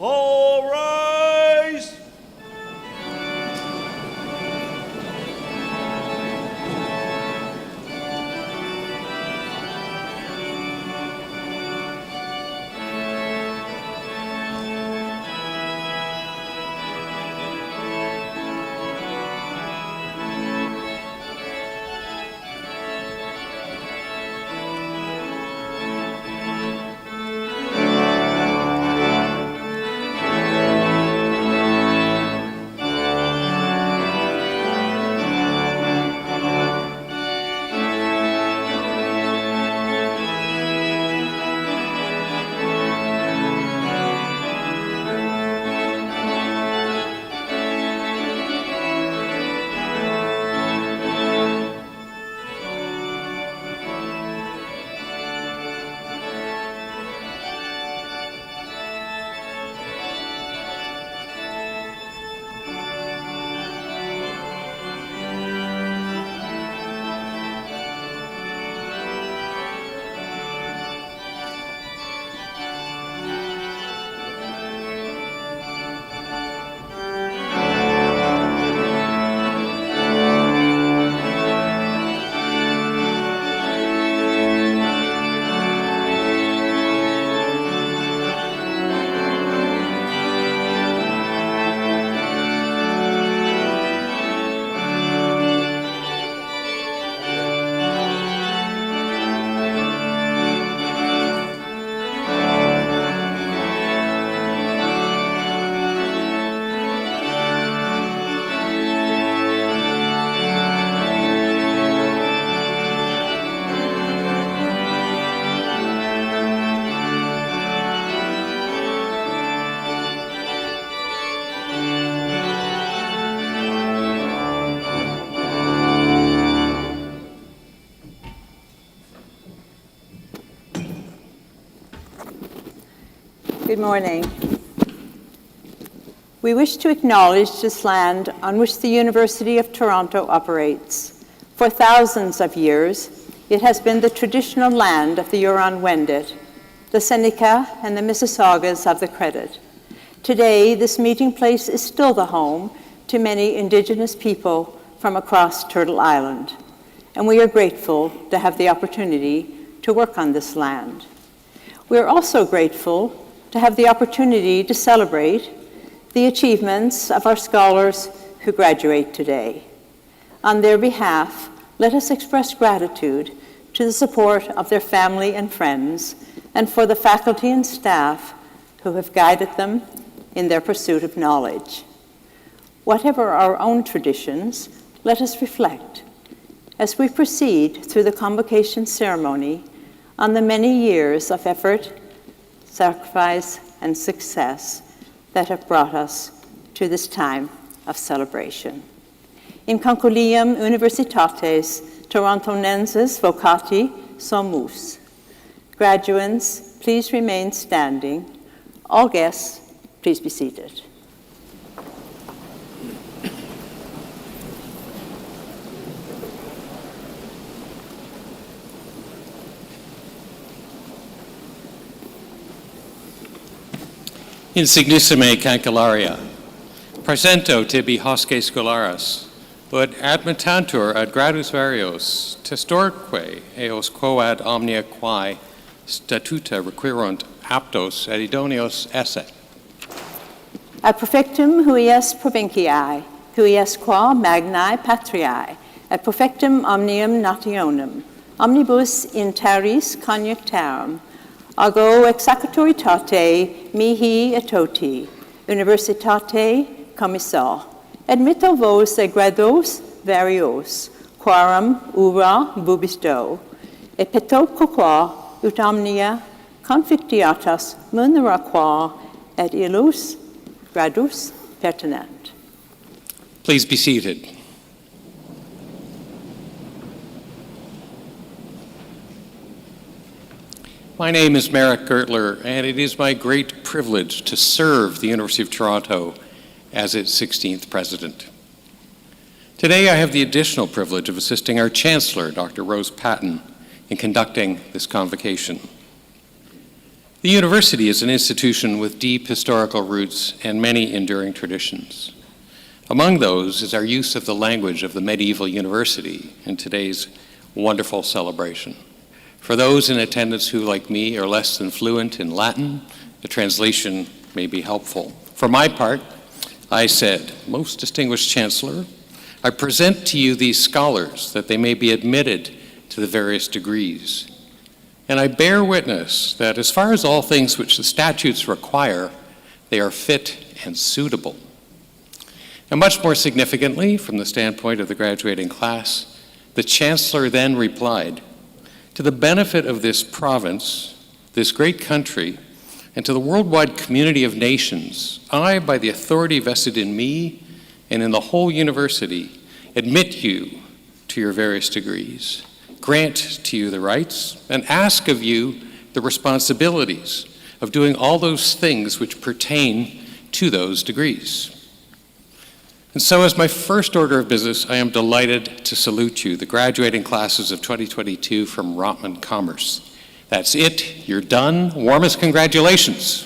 All rise! Good morning. We wish to acknowledge this land on which the University of Toronto operates. For thousands of years, it has been the traditional land of the Huron-Wendat, the Seneca and the Mississaugas of the Credit. Today, this meeting place is still the home to many Indigenous people from across Turtle Island, and we are grateful to have the opportunity to work on this land. We are also grateful to have the opportunity to celebrate the achievements of our scholars who graduate today. On their behalf, let us express gratitude to the support of their family and friends, and for the faculty and staff who have guided them in their pursuit of knowledge. Whatever our own traditions, let us reflect as we proceed through the convocation ceremony on the many years of effort, sacrifice, and success that have brought us to this time of celebration. In concilium universitates torontonenses vocati sumus. Graduands, please remain standing. All guests, please be seated. Insignissime cancellaria, presento tibi hosce scholaris, ut admittantur ad gradus varios, testorque eos quoad omnia quae statuta requirunt aptos et idoneos esse. Ad perfectum huies provinciae, huies qua magnae patriae, ad perfectum omnium nationum, omnibus in terris conjunctarum, ago exacatoritate mihi etoti, universitate commissar, admitto vos et grados varios, quarum ura bubisto, et peto quoqua ut omnia confictiatas munera qua et illus gradus pertinent. Please be seated. My name is Merrick Gertler, and it is my great privilege to serve the University of Toronto as its 16th president. Today, I have the additional privilege of assisting our Chancellor, Dr. Rose Patton, in conducting this convocation. The university is an institution with deep historical roots and many enduring traditions. Among those is our use of the language of the medieval university in today's wonderful celebration. For those in attendance who, like me, are less than fluent in Latin, the translation may be helpful. For my part, I said, "Most distinguished Chancellor, I present to you these scholars that they may be admitted to the various degrees. And I bear witness that as far as all things which the statutes require, they are fit and suitable." And much more significantly, from the standpoint of the graduating class, the Chancellor then replied, "To the benefit of this province, this great country, and to the worldwide community of nations, I, by the authority vested in me and in the whole university, admit you to your various degrees, grant to you the rights, and ask of you the responsibilities of doing all those things which pertain to those degrees." And so as my first order of business, I am delighted to salute you, the graduating classes of 2022 from Rotman Commerce. That's it, you're done. Warmest congratulations.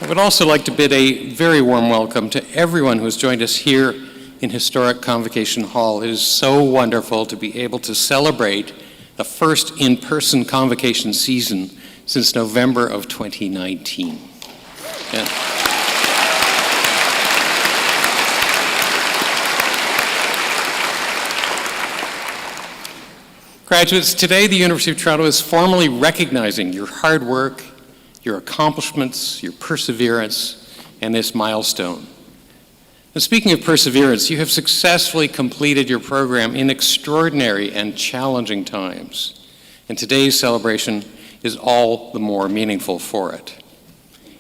I would also like to bid a very warm welcome to everyone who has joined us here in historic Convocation Hall. It is so wonderful to be able to celebrate the first in-person Convocation season since November of 2019. Yeah. Graduates, today the University of Toronto is formally recognizing your hard work, your accomplishments, your perseverance, and this milestone. And speaking of perseverance, you have successfully completed your program in extraordinary and challenging times. And today's celebration is all the more meaningful for it.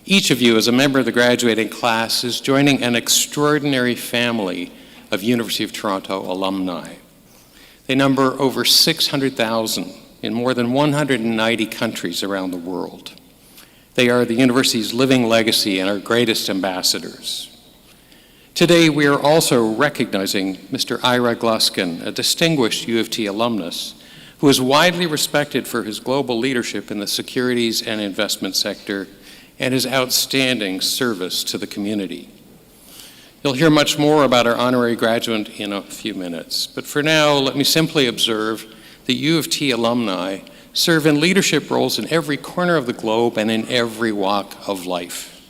Each of you, as a member of the graduating class, is joining an extraordinary family of University of Toronto alumni. They number over 600,000 in more than 190 countries around the world. They are the university's living legacy and our greatest ambassadors. Today, we are also recognizing Mr. Ira Gluskin, a distinguished U of T alumnus, who is widely respected for his global leadership in the securities and investment sector and his outstanding service to the community. You'll hear much more about our honorary graduate in a few minutes, but for now, let me simply observe that U of T alumni serve in leadership roles in every corner of the globe and in every walk of life.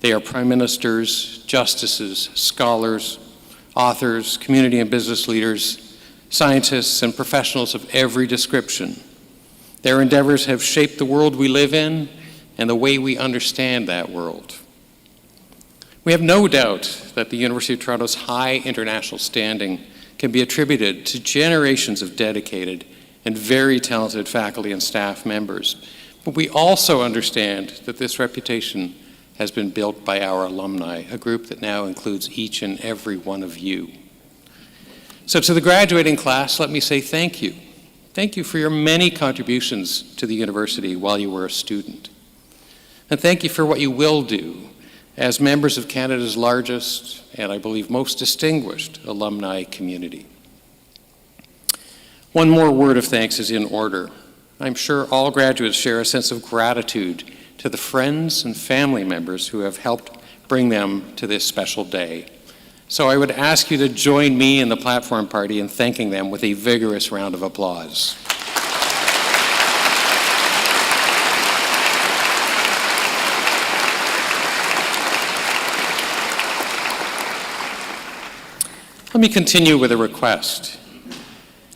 They are prime ministers, justices, scholars, authors, community and business leaders, scientists, and professionals of every description. Their endeavors have shaped the world we live in and the way we understand that world. We have no doubt that the University of Toronto's high international standing can be attributed to generations of dedicated and very talented faculty and staff members. But we also understand that this reputation has been built by our alumni, a group that now includes each and every one of you. So to the graduating class, let me say thank you. Thank you for your many contributions to the university while you were a student. And thank you for what you will do as members of Canada's largest and I believe most distinguished alumni community. One more word of thanks is in order. I'm sure all graduates share a sense of gratitude to the friends and family members who have helped bring them to this special day. So I would ask you to join me in the platform party in thanking them with a vigorous round of applause. Let me continue with a request.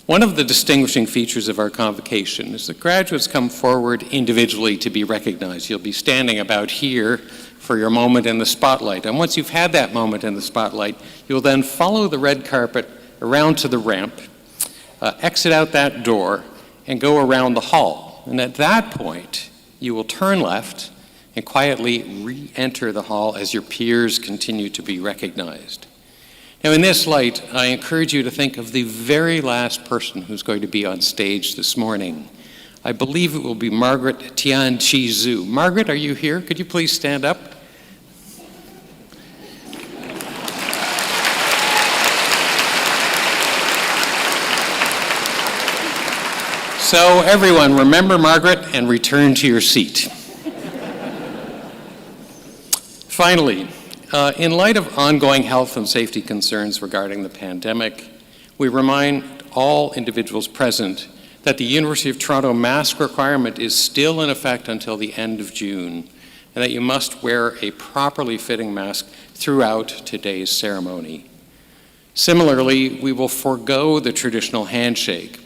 One of the distinguishing features of our convocation is that graduates come forward individually to be recognized. You'll be standing about here for your moment in the spotlight. And once you've had that moment in the spotlight, you'll then follow the red carpet around to the ramp, exit out that door, and go around the hall. And at that point, you will turn left and quietly re-enter the hall as your peers continue to be recognized. Now, in this light, I encourage you to think of the very last person who's going to be on stage this morning. I believe it will be Margaret Tian Chi Zhu. Margaret, are you here? Could you please stand up? So everyone, remember Margaret and return to your seat. Finally, in light of ongoing health and safety concerns regarding the pandemic, we remind all individuals present that the University of Toronto mask requirement is still in effect until the end of June, and that you must wear a properly fitting mask throughout today's ceremony. Similarly, we will forego the traditional handshake,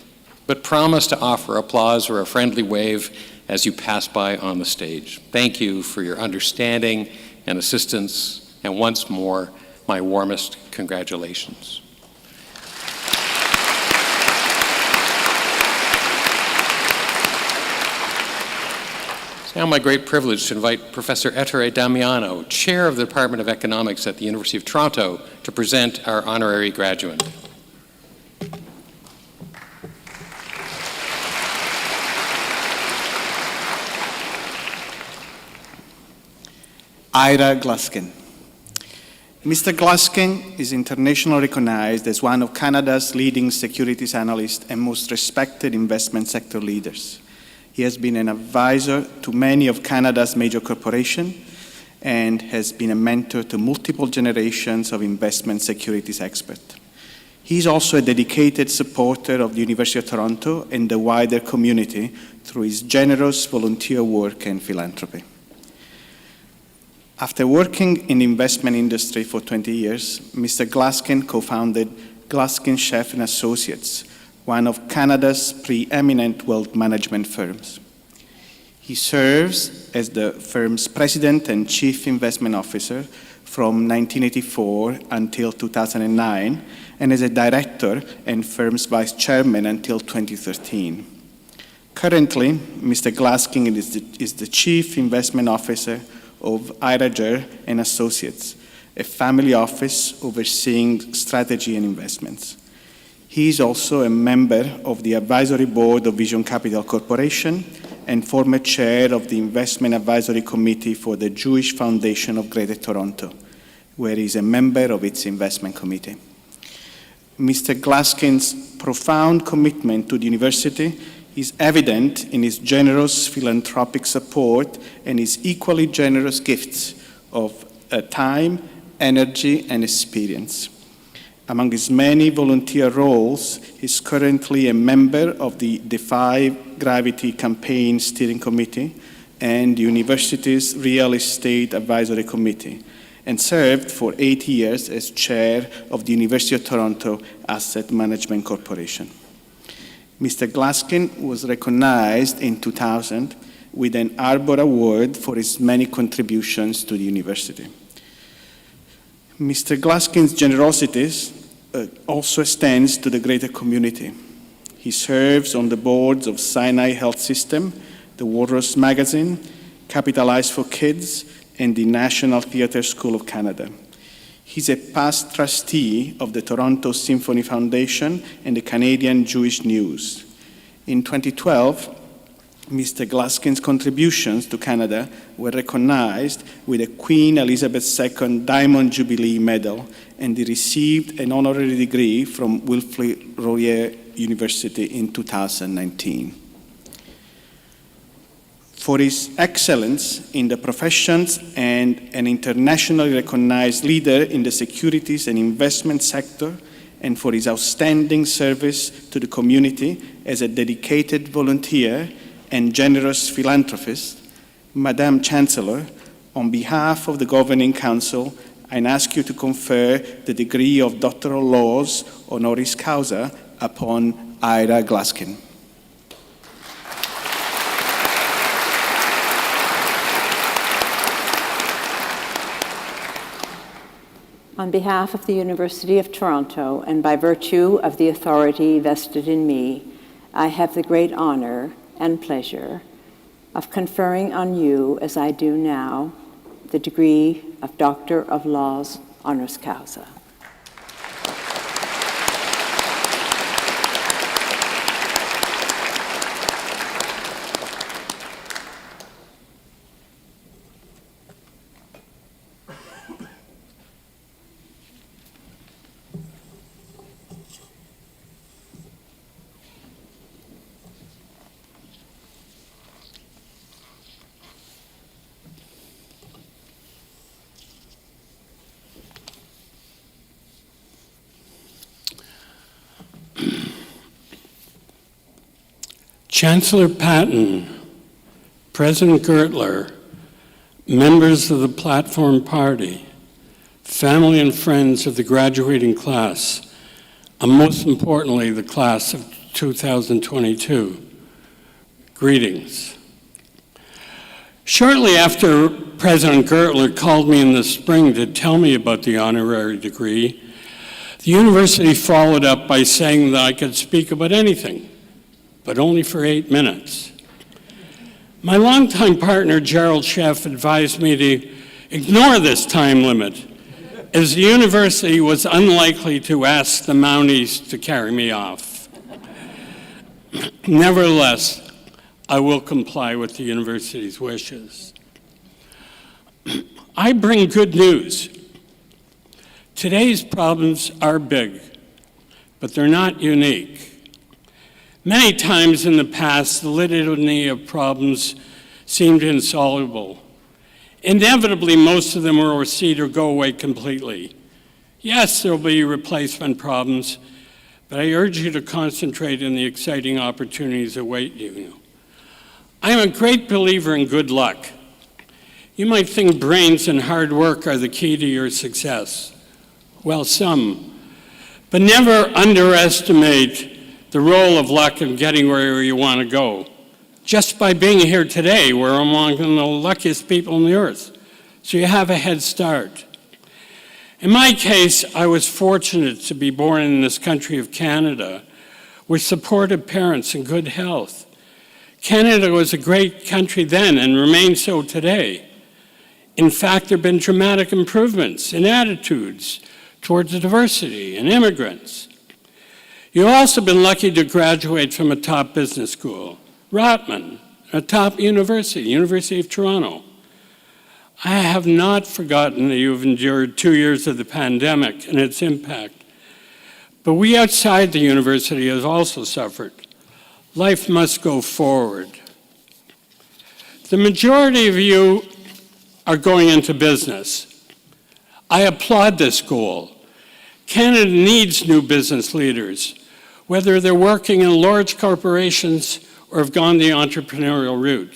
but promise to offer applause or a friendly wave as you pass by on the stage. Thank you for your understanding and assistance, and once more, my warmest congratulations. It's now my great privilege to invite Professor Ettore Damiano, Chair of the Department of Economics at the University of Toronto, to present our honorary graduand. Ira Gluskin. Mr. Gluskin is internationally recognized as one of Canada's leading securities analysts and most respected investment sector leaders. He has been an advisor to many of Canada's major corporations and has been a mentor to multiple generations of investment securities experts. He is also a dedicated supporter of the University of Toronto and the wider community through his generous volunteer work and philanthropy. After working in the investment industry for 20 years, Mr. Gluskin co-founded Gluskin Sheff & Associates, one of Canada's preeminent wealth management firms. He serves as the firm's president and chief investment officer from 1984 until 2009, and as a director and firm's vice chairman until 2013. Currently, Mr. Gluskin is the chief investment officer of Ira & Associates, a family office overseeing strategy and investments. He is also a member of the advisory board of Vision Capital Corporation and former chair of the investment advisory committee for the Jewish Foundation of Greater Toronto, where he is a member of its investment committee. Mr. Gluskin's profound commitment to the university is evident in his generous philanthropic support and his equally generous gifts of time, energy, and experience. Among his many volunteer roles, he is currently a member of the Defy Gravity Campaign Steering Committee and the university's Real Estate Advisory Committee, and served for 8 years as chair of the University of Toronto Asset Management Corporation. Mr. Gluskin was recognized in 2000 with an Arbor Award for his many contributions to the university. Mr. Gluskin's generosity also extends to the greater community. He serves on the boards of Sinai Health System, the Walrus Magazine, Capitalize for Kids, and the National Theatre School of Canada. He's a past trustee of the Toronto Symphony Foundation and the Canadian Jewish News. In 2012, Mr. Gluskin's contributions to Canada were recognized with a Queen Elizabeth II Diamond Jubilee Medal, and he received an honorary degree from Wilfrid Laurier University in 2019. For his excellence in the professions and an internationally recognized leader in the securities and investment sector, and for his outstanding service to the community as a dedicated volunteer and generous philanthropist, Madam Chancellor, on behalf of the Governing Council, I ask you to confer the degree of Doctor of Laws honoris causa upon Ira Gluskin. On behalf of the University of Toronto, and by virtue of the authority vested in me, I have the great honor and pleasure of conferring on you, as I do now, the degree of Doctor of Laws honoris causa. Chancellor Patton, President Gertler, members of the Platform Party, family and friends of the graduating class, and most importantly, the class of 2022, greetings. Shortly after President Gertler called me in the spring to tell me about the honorary degree, the university followed up by saying that I could speak about anything, but only for 8 minutes. My longtime partner, Gerald Sheff, advised me to ignore this time limit, as the university was unlikely to ask the Mounties to carry me off. Nevertheless, I will comply with the university's wishes. I bring good news. Today's problems are big, but they're not unique. Many times in the past, the litany of problems seemed insoluble. Inevitably, most of them will recede or go away completely. Yes, there will be replacement problems, but I urge you to concentrate on the exciting opportunities that await you. I am a great believer in good luck. You might think brains and hard work are the key to your success. Well, some, but never underestimate the role of luck in getting where you want to go. Just by being here today, we're among the luckiest people on the earth, so you have a head start. In my case, I was fortunate to be born in this country of Canada with supportive parents and good health. Canada was a great country then and remains so today. In fact, there have been dramatic improvements in attitudes towards diversity and immigrants. You've also been lucky to graduate from a top business school, Rotman, a top university, University of Toronto. I have not forgotten that you've endured 2 years of the pandemic and its impact, but we outside the university have also suffered. Life must go forward. The majority of you are going into business. I applaud this goal. Canada needs new business leaders, whether they're working in large corporations or have gone the entrepreneurial route.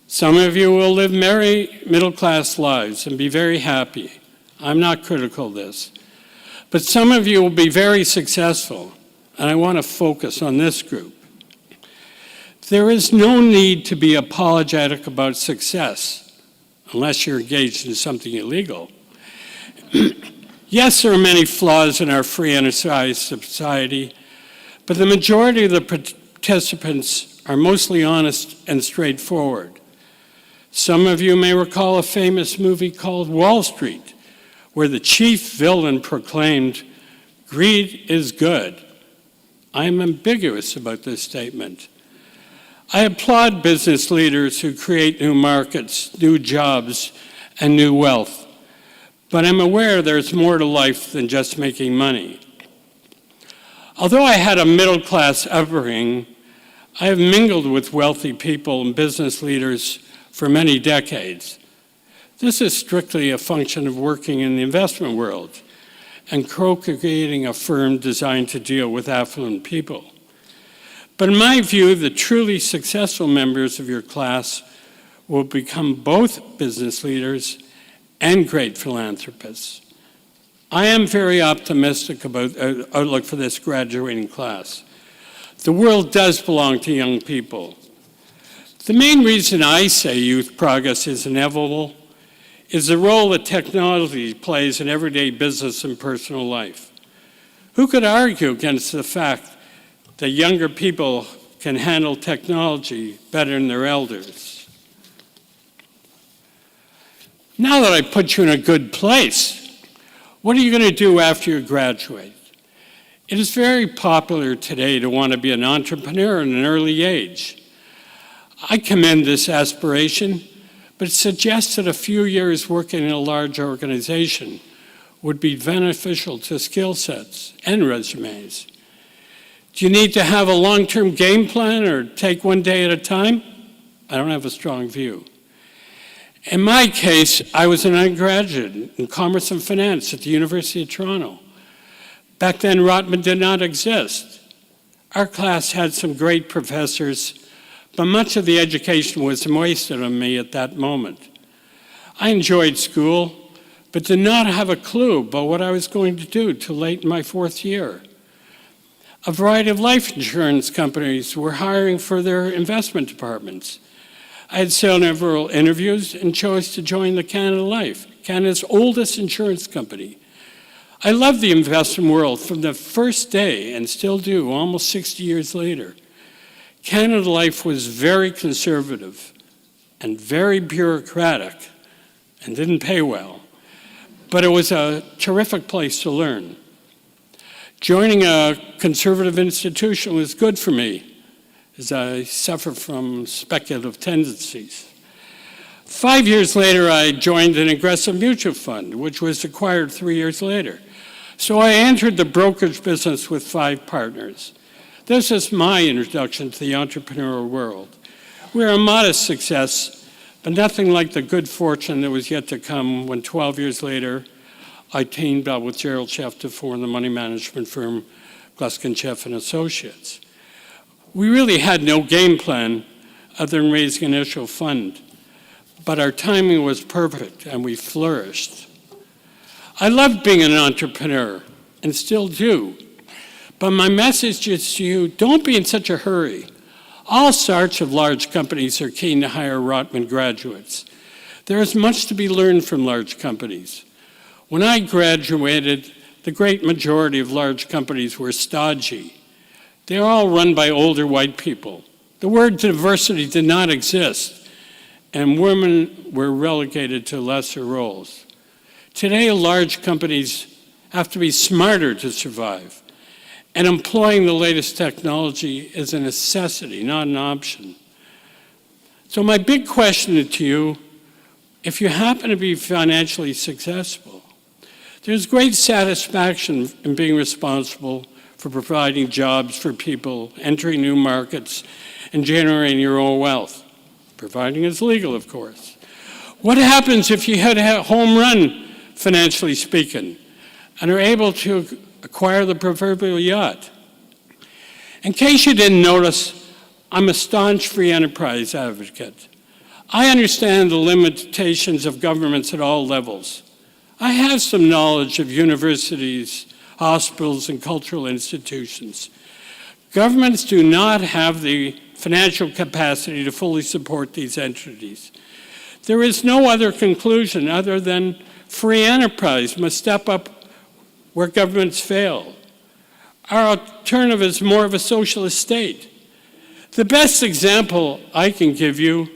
Some of you will live merry, middle-class lives and be very happy. I'm not critical of this. But some of you will be very successful, and I want to focus on this group. There is no need to be apologetic about success, unless you're engaged in something illegal. Yes, there are many flaws in our free enterprise society, but the majority of the participants are mostly honest and straightforward. Some of you may recall a famous movie called Wall Street, where the chief villain proclaimed, "Greed is good." I am ambiguous about this statement. I applaud business leaders who create new markets, new jobs, and new wealth, but I'm aware there's more to life than just making money. Although I had a middle-class upbringing, I have mingled with wealthy people and business leaders for many decades. This is strictly a function of working in the investment world and co-creating a firm designed to deal with affluent people. But in my view, the truly successful members of your class will become both business leaders and great philanthropists. I am very optimistic about the outlook for this graduating class. The world does belong to young people. The main reason I say youth progress is inevitable is the role that technology plays in everyday business and personal life. Who could argue against the fact that younger people can handle technology better than their elders? Now that I put you in a good place, what are you going to do after you graduate? It is very popular today to want to be an entrepreneur at an early age. I commend this aspiration, but suggest that a few years working in a large organization would be beneficial to skill sets and resumes. Do you need to have a long-term game plan or take one day at a time? I don't have a strong view. In my case, I was an undergraduate in Commerce and Finance at the University of Toronto. Back then, Rotman did not exist. Our class had some great professors, but much of the education was wasted on me at that moment. I enjoyed school, but did not have a clue about what I was going to do till late in my fourth year. A variety of life insurance companies were hiring for their investment departments. I had several interviews and chose to join the Canada Life, Canada's oldest insurance company. I loved the investment world from the first day and still do, almost 60 years later. Canada Life was very conservative and very bureaucratic and didn't pay well, but it was a terrific place to learn. Joining a conservative institution was good for me, as I suffer from speculative tendencies. 5 years later, I joined an aggressive mutual fund, which was acquired 3 years later. So I entered the brokerage business with 5 partners. This is my introduction to the entrepreneurial world. We were a modest success, but nothing like the good fortune that was yet to come when 12 years later, I teamed up with Gerald Sheff to form the money management firm Gluskin, Sheff and Associates. We really had no game plan other than raising an initial fund, but our timing was perfect and we flourished. I loved being an entrepreneur and still do, but my message is to you, don't be in such a hurry. All sorts of large companies are keen to hire Rotman graduates. There is much to be learned from large companies. When I graduated, the great majority of large companies were stodgy. They are all run by older white people. The word diversity did not exist, and women were relegated to lesser roles. Today, large companies have to be smarter to survive, and employing the latest technology is a necessity, not an option. So my big question to you, if you happen to be financially successful, there's great satisfaction in being responsible for providing jobs for people, entering new markets, and generating your own wealth, providing it's legal, of course. What happens if you hit a home run, financially speaking, and are able to acquire the proverbial yacht? In case you didn't notice, I'm a staunch free enterprise advocate. I understand the limitations of governments at all levels. I have some knowledge of universities, hospitals, and cultural institutions. Governments do not have the financial capacity to fully support these entities. There is no other conclusion other than free enterprise must step up where governments fail. Our alternative is more of a socialist state. The best example I can give you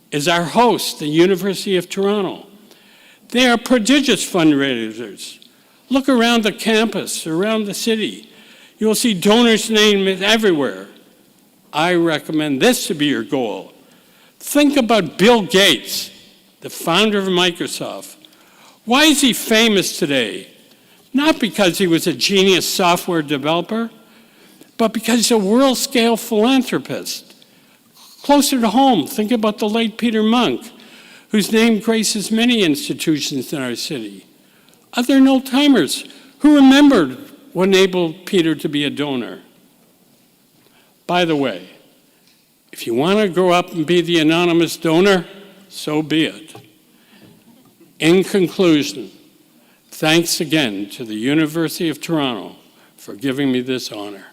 is our host, the University of Toronto. They are prodigious fundraisers. Look around the campus, around the city. You'll see donors' names everywhere. I recommend this to be your goal. Think about Bill Gates, the founder of Microsoft. Why is he famous today? Not because he was a genius software developer, but because he's a world-scale philanthropist. Closer to home, think about the late Peter Monk, whose name graces many institutions in our city. Other old-timers who remembered what enabled Peter to be a donor. By the way, if you want to grow up and be the anonymous donor, so be it. In conclusion, thanks again to the University of Toronto for giving me this honor.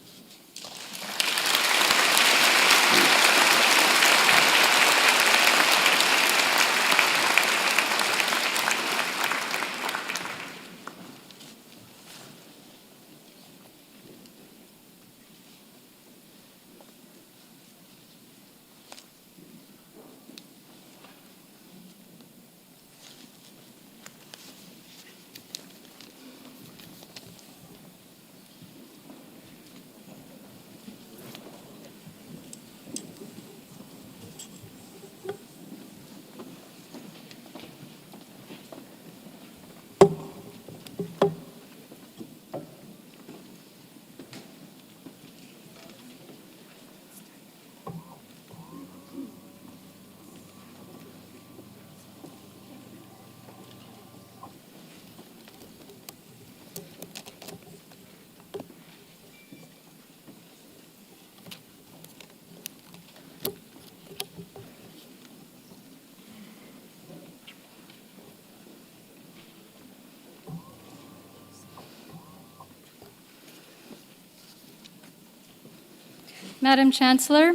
Madam Chancellor,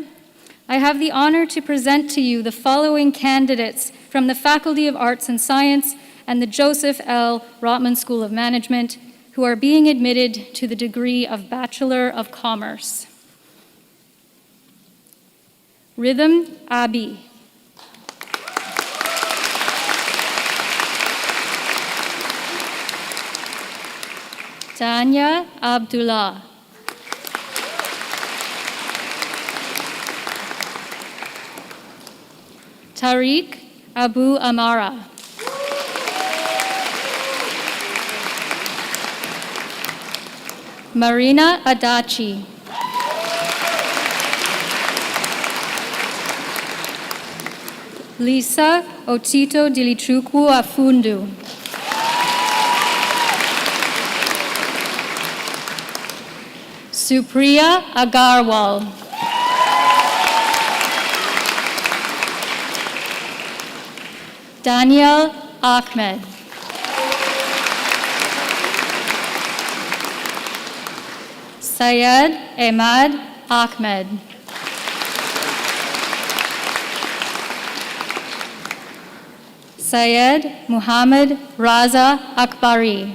I have the honor to present to you the following candidates from the Faculty of Arts and Science and the Joseph L. Rotman School of Management who are being admitted to the degree of Bachelor of Commerce. Rhythm Abi. Tanya Abdullah. Tariq Abu Amara. Marina Adachi. Lisa Otito Dilichukwu Afundu. Supriya Agarwal. Daniel Ahmed. Syed Ahmad Ahmed. Syed Muhammad Raza Akbari.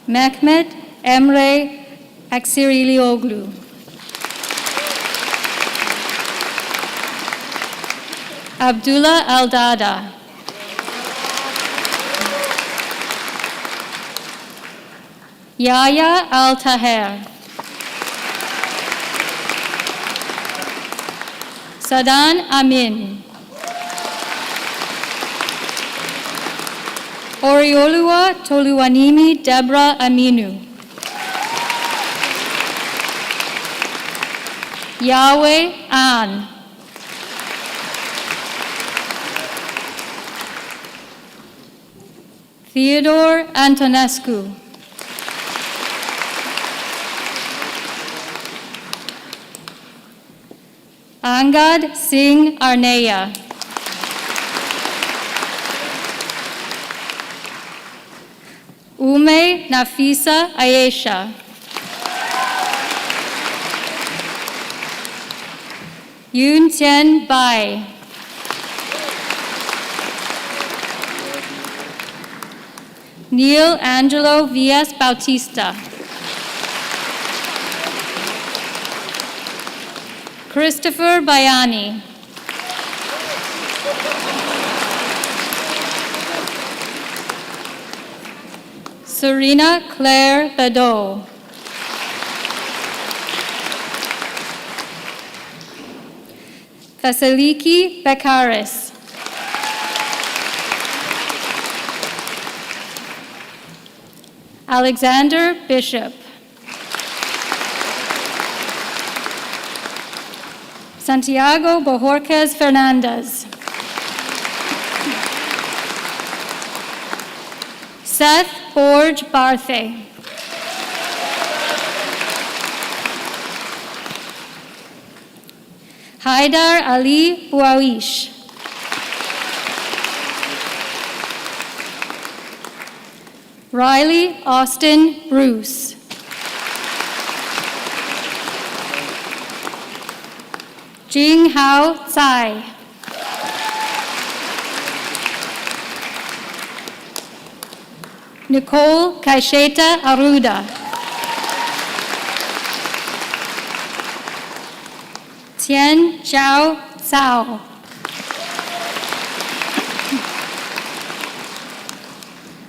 Mehmet Emre Aksirilioglu. Abdullah Al-Dada. Yahya Al-Taher. Sadan Amin. Oriolua Toluwanimi Debra Aminu. Yahweh An. Theodore Antonescu. Angad Singh Arneya. Ume Nafisa Ayesha. Yun Tien Bai. Neil Angelo Villas Bautista. Christopher Bayani. Serena Claire Badeau. Vasiliki Bekaris. Alexander Bishop. Santiago Bojorquez Fernandez. Seth Borge Barthe. Haidar Ali Bouawish. Riley Austin Bruce. Jing Hao Tsai. Nicole Kaisheta Aruda. Tian Zhao Zhao.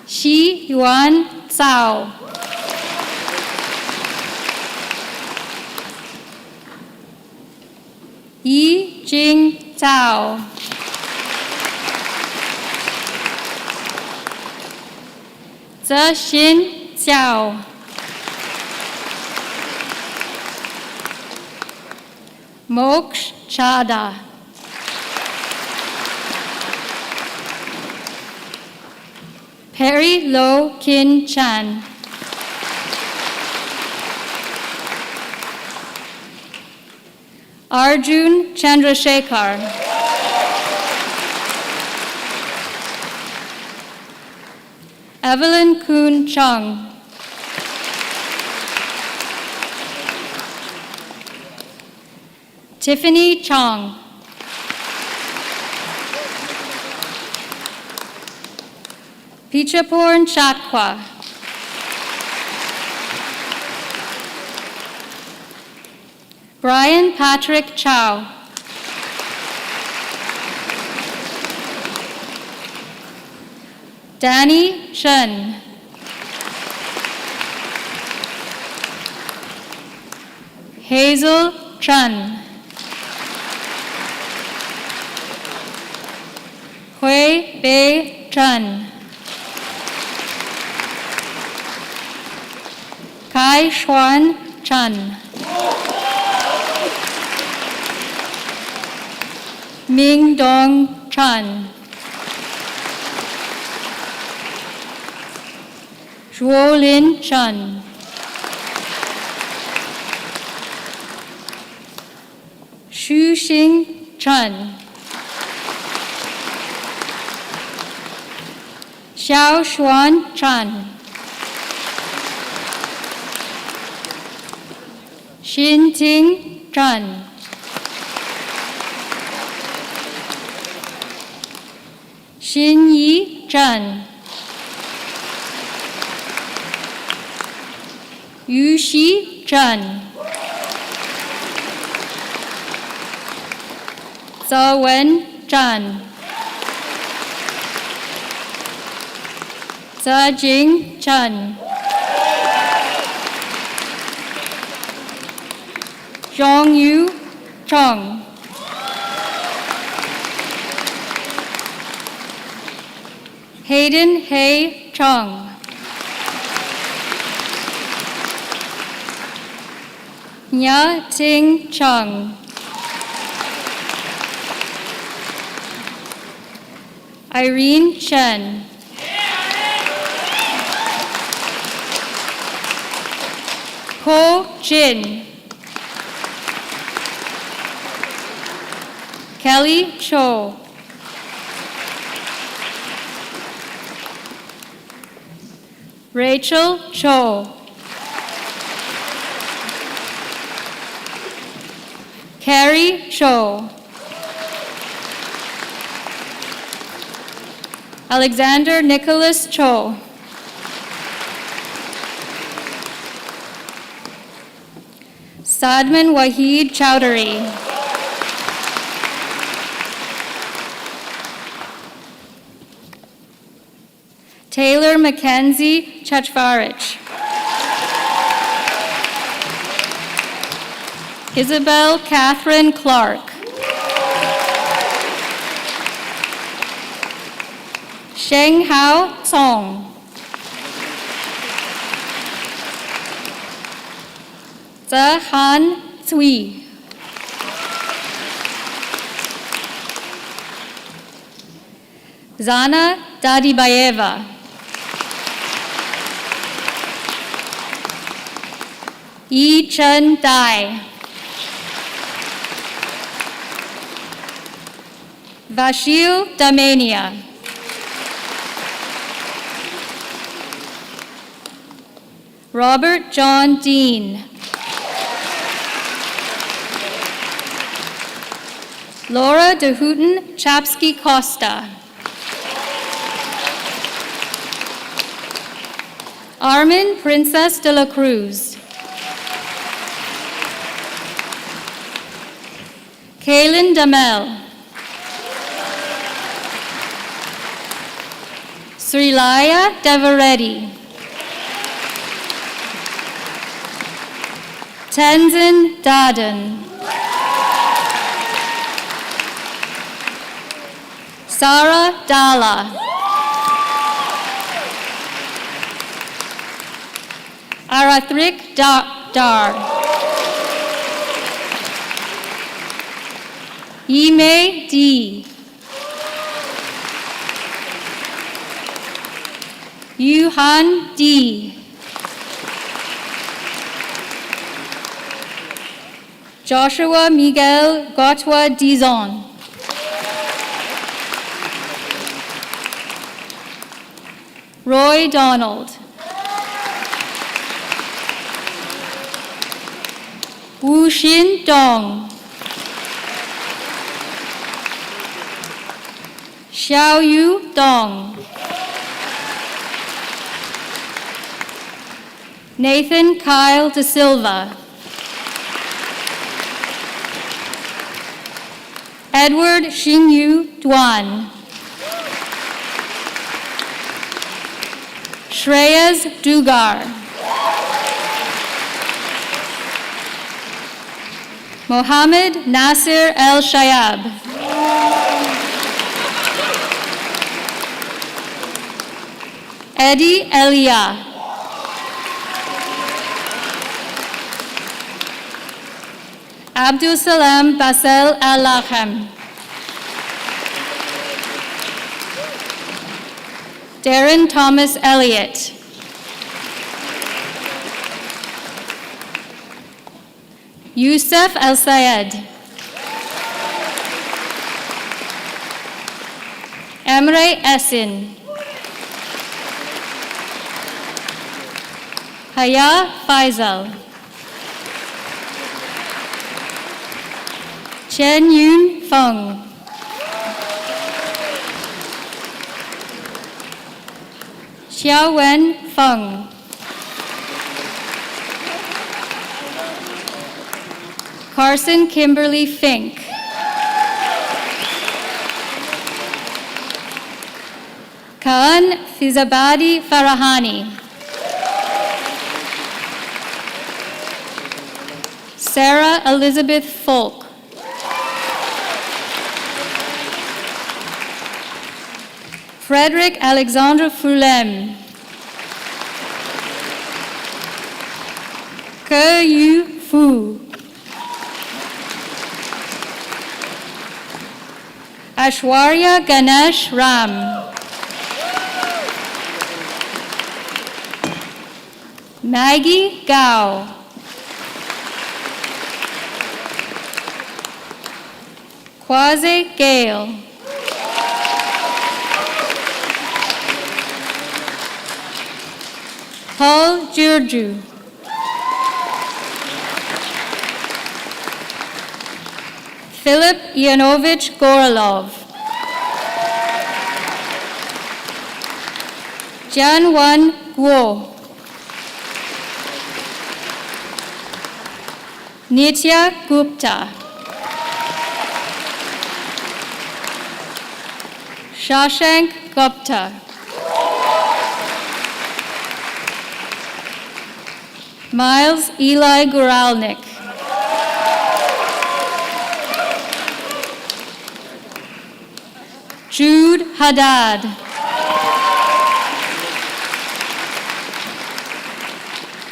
Xi Yuan Zhao. Yi Jing Zhao. Zexin Jiao. Moksh Chada. Perry Lo Kin Chan. Arjun Chandrasekhar. Evelyn Kuhn Chung. Tiffany Chong. Pichaporn Chatqua. Brian Patrick Chow. Danny Shen. Hazel Chen. Hui Bei Chen. Kai Xuan Chen. Ming Dong Chen. Zhuolin Chen. Xu Xing Chen. Xiao Xuan Chen. Xin Ting Chen. Xin Yi Chen. Yu Xi Chen. Zhao Wen Chen. Zhajing Chen. Zhongyu Chong. Hayden Hei Chong. Nya Ting Chong. Irene Chen. Ko Jin. Kelly Cho. Rachel Cho. Carrie Cho. Alexander Nicholas Cho. Sadman Wahid Chowdhury. Taylor Mackenzie Chachvarich. Isabel Catherine Clark. Sheng Hao Song. Zahan Cui. Zana Dadibayeva. Yi Chen Dai. Vashil Damania. Robert John Dean. Laura de Hooten Chapsky Costa. Armin Princess de la Cruz. Kaylin Damel. Srilaya Devareddy. Tenzin Daden. Sarah Dalla. Arathrik Dar. Yimei D. Yuhan D. Joshua Miguel Gotwa Dizon. Roy Donald. Wu Xin Dong. Xiao Yu Dong. Nathan Kyle De Silva. Edward Xingyu Duan. Shreyas Dugar. Mohammed Nasir El Shayab. Eddie Elia. Abdul Salam Basel Al-Lahem. Darren Thomas Elliott. Yusuf Al-Sayed. Emre Esin. Haya Faisal. Chen Yun Feng. Xiaowen Feng. Carson Kimberly Fink. Kaan Fizabadi Farahani. Sarah Elizabeth Folk. Frederick Alexandre Fulem. Ke Yu Fu. Ashwarya Ganesh Ram. Maggie Gao. Kwase Gale. Paul Georgiou. Philip Yanovich Gorolov. Jianwan Guo. Nitya Gupta. Shashank Gupta. Miles Eli Guralnik. Jude Haddad.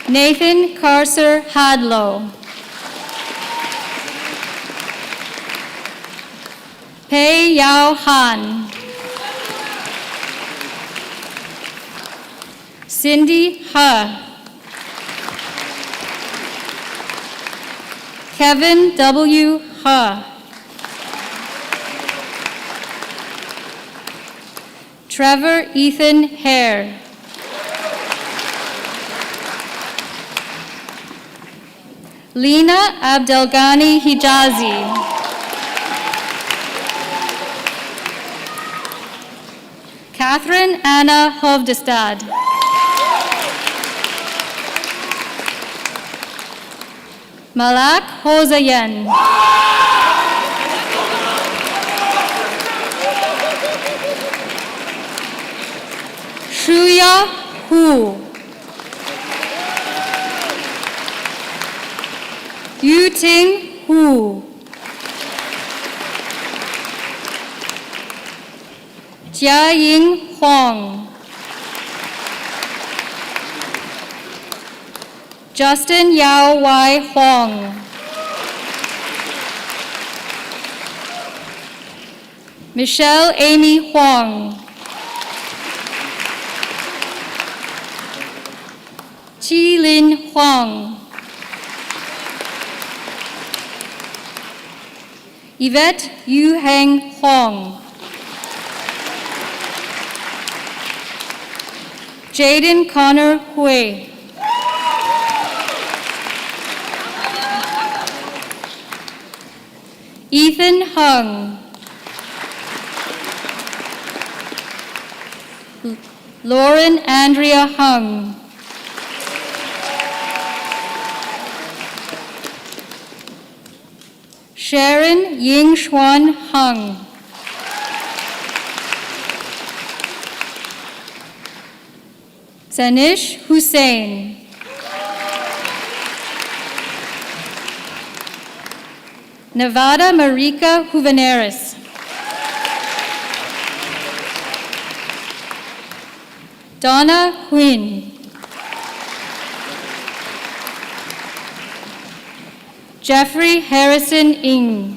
Nathan Carcer Hadlow. Pei Yao Han. Cindy Ha. Kevin W. Ha. Trevor Ethan Hare. Lena Abdelghani Hijazi. Catherine Anna Hovdestad. Malak Hosayen. Shuya Hu. Yuting Hu. Jiaying Huang. Justin Yao Wai Huang. Michelle Amy Huang. Chi Lin Huang. Yvette Yu Heng Huang. Jaden Connor Hui. Ethan Hung. Lauren Andrea Hung. Sharon Ying Xuan Hung. Zanish Hussein. Nevada Marika Juveneris. Donna Quinn. Jeffrey Harrison Ng.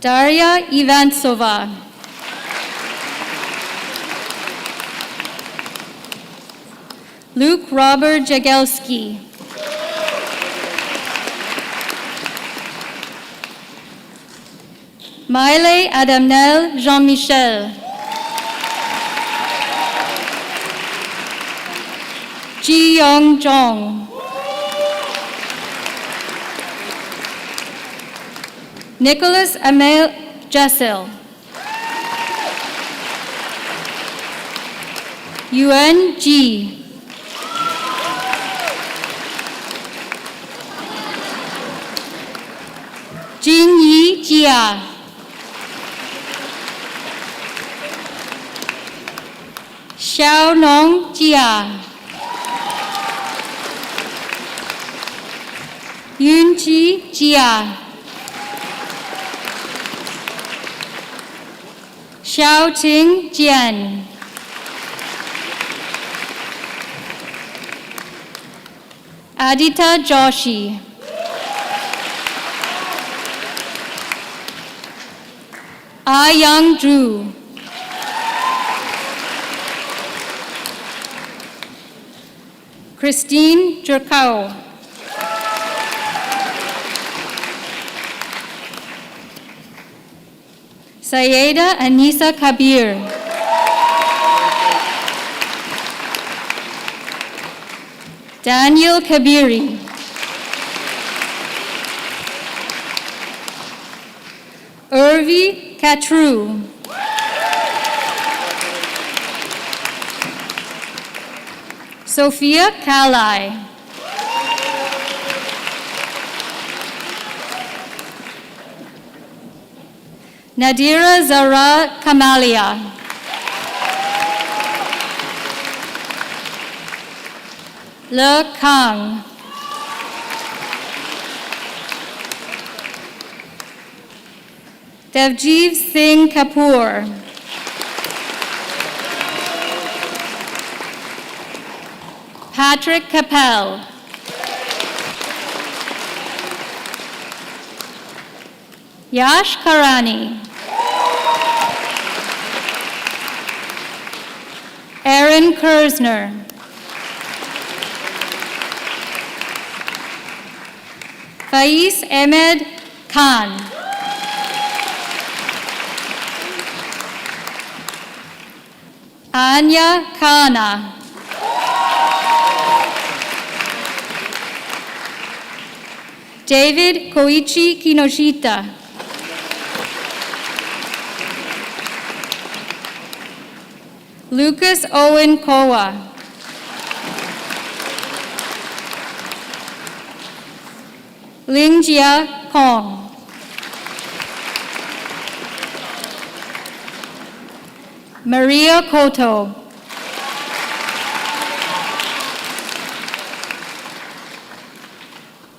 Daria Ivansova. Luke Robert Jagelski. Maile Adamnel Jean-Michel. Ji Yong Jong. Nicholas Amel Jessel. Yuan Ji. Jingyi Jia. Xiaonong Jia. Yunji Jia. Xiaoting Jian. Adita Joshi. Young Drew. Christine Jerkau. Sayeda Anisa Kabir. Daniel Kabiri. Urvi Katru. Sophia Kalai. Nadira Zara Kamalia. Le Kang. Devjeev Singh Kapoor. Patrick Capel. Yash Karani. Aaron Kersner. Faiz Ahmed Khan. Anya Kana. David Koichi Kinoshita. Lucas Owen Kowa. Lingjia Kong. Maria Koto.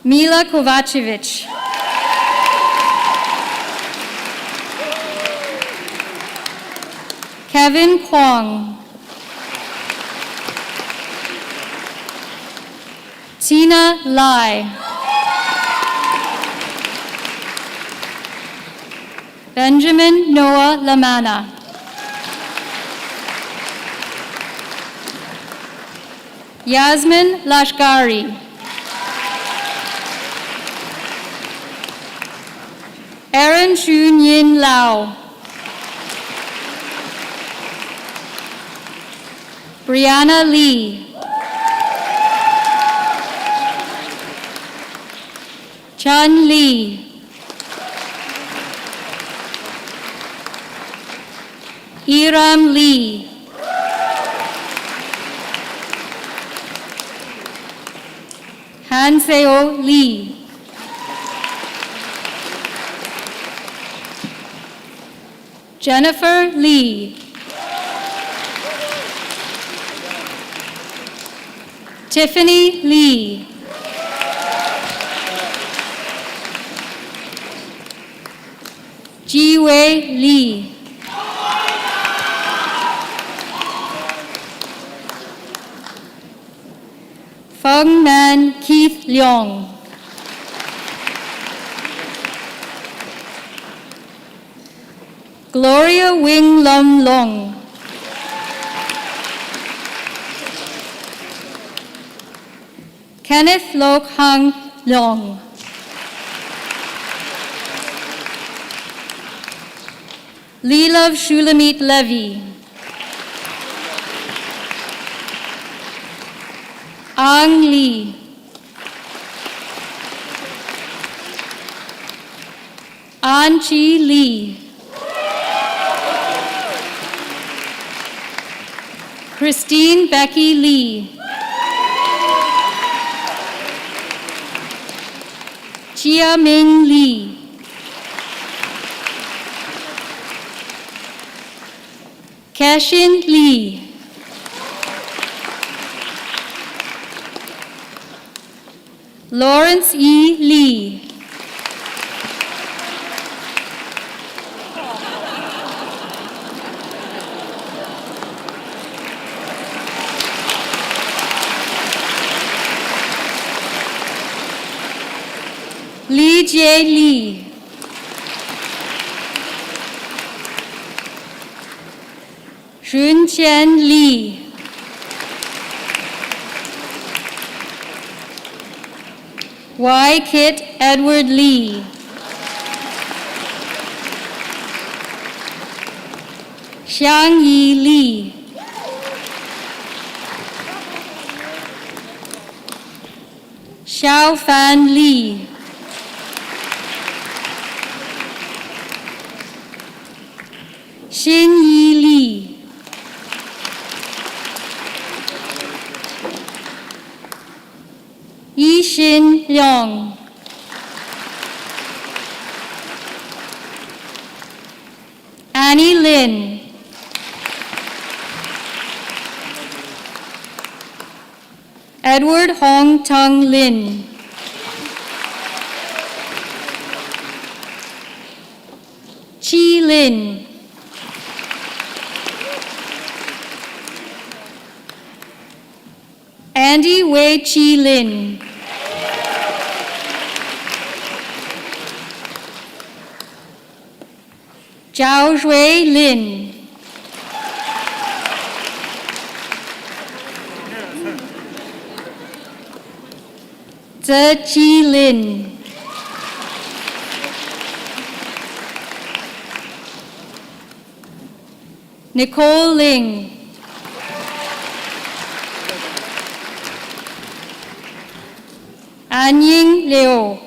Mila Kovacevic. Kevin Kwong. Tina Lai. Benjamin Noah Lamana. Yasmin Lashkari. Aaron Chun Yin Lau. Brianna Lee. Chun Lee. Iram Lee. Hanseo Lee. Jennifer Lee. Tiffany Lee. Jiwei Lee. Feng Man Keith Leong. Gloria Wing Lum Long. Kenneth Lok Hang Long. Leelav Shulamit Levy. Ang Lee. An Chi Lee. Christine Becky Lee. Chia Ming Lee. Cashin Lee. Lawrence E. Lee. Lee J. Lee. Xun Qian Lee. Y. Kit Edward Lee. Xiang Yi Lee. Xiao Fan Lee. Xin Yi Lee. Yi Xin Leong. Annie Lin. Edward Hong Tung Lin. Chi Lin. Andy Wei Chi Lin. Zhao Shui Lin. Zhe Chi Lin. Nicole Ling. Anying Liu.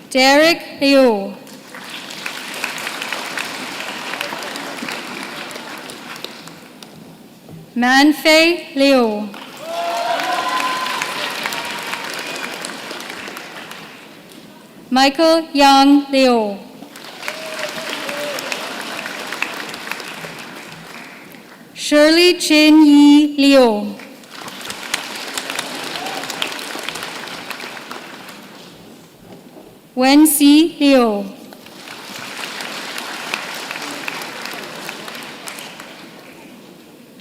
Derek Liu. Manfei Liu. Michael Yang Liu. Shirley Chin Yi Liu. Wen Si Liu.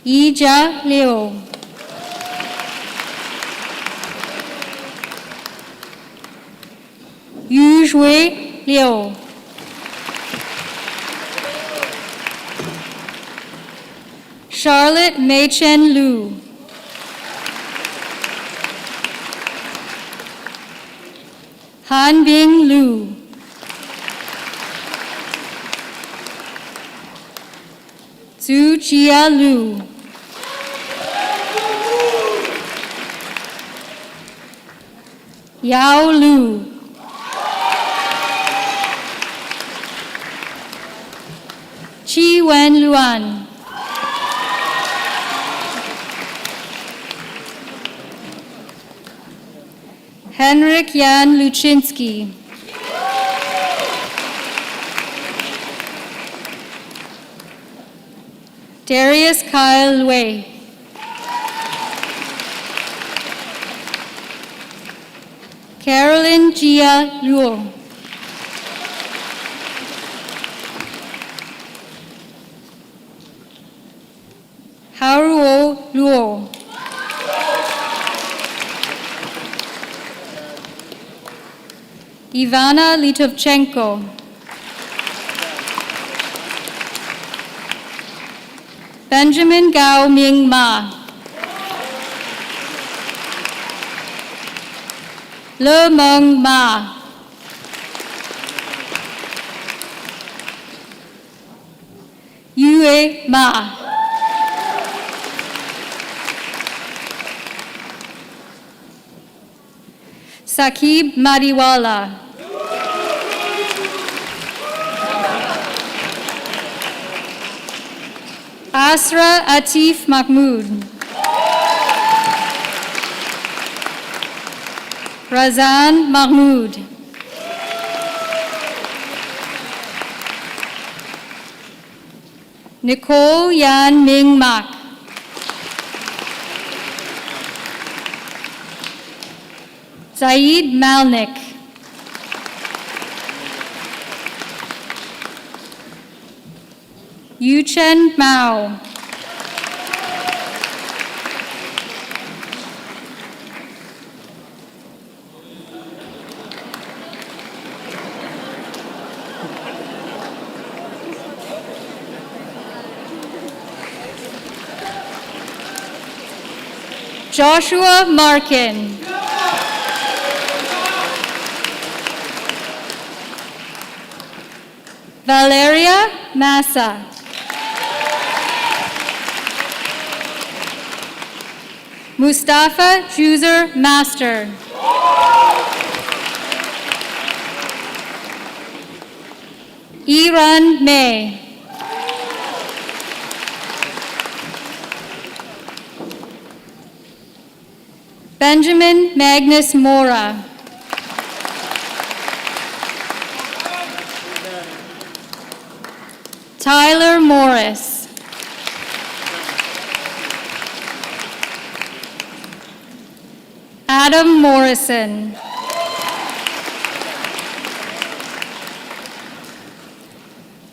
Yi Jia Liu. Yu Shui Liu. Charlotte Mei Chen Lu. Han Bing Lu. Su Chia Lu. Yao Lu. Chi Wen Luan. Henrik Jan Luczynski. Darius Kyle Wei. Carolyn Jia Luo. Haruo Luo. Ivana Litovchenko. Benjamin Gao Ming Ma. Le Meng Ma. Yue Ma. Sakib Madiwala. Asra Atif Mahmood. Razan Mahmood. Nicole Yan Ming Mak. Zaid Malnik. Yuchen Mao. Joshua Markin. Valeria Massa. Mustafa Juzer Master. Iran May. Benjamin Magnus Mora. Tyler Morris. Adam Morrison.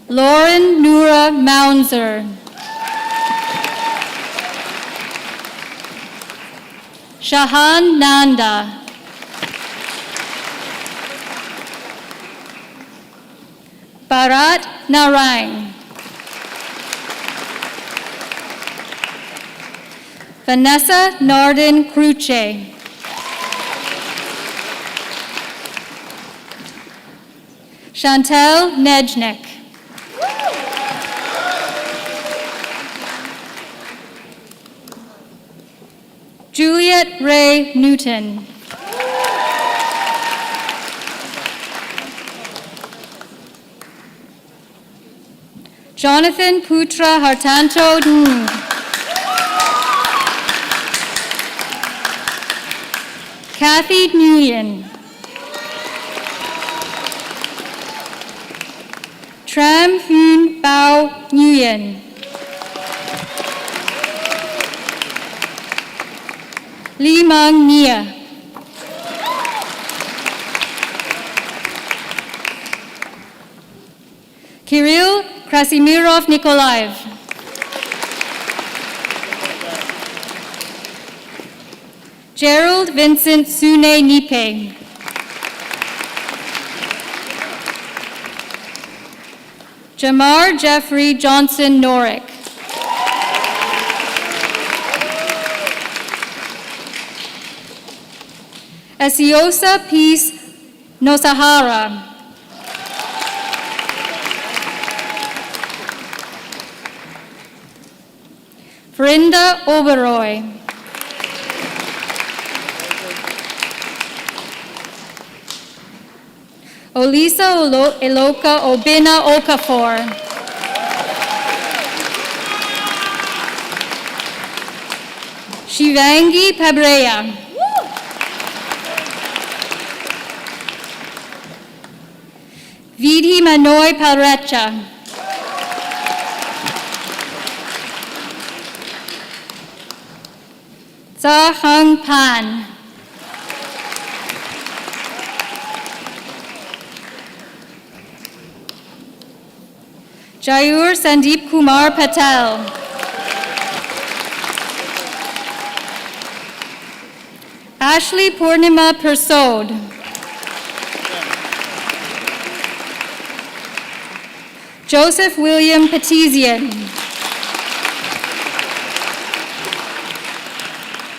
Lauren Nura Mounzer. Shahan Nanda. Bharat Narang. Vanessa Nardin Cruce. Chantel Nejnek. Juliet Ray Newton. Jonathan Putra Hartanto Ng. Kathy Nguyen. Tram Hoon Bao Nguyen. Lee Mang Nia. Kirill Krasimirov Nikolaev. Gerald Vincent Sune Nipe. Jamar Jeffrey Johnson Norick. Esiosa Peace Nosahara. Vrinda Oberoi. Olisa Eloka Obina Okafor. Shivangi Pabrea. Vidhi Manoy Palrecha. Za Hung Pan. Jayur Sandeep Kumar Patel. Ashley Purnima Persod. Joseph William Petizian.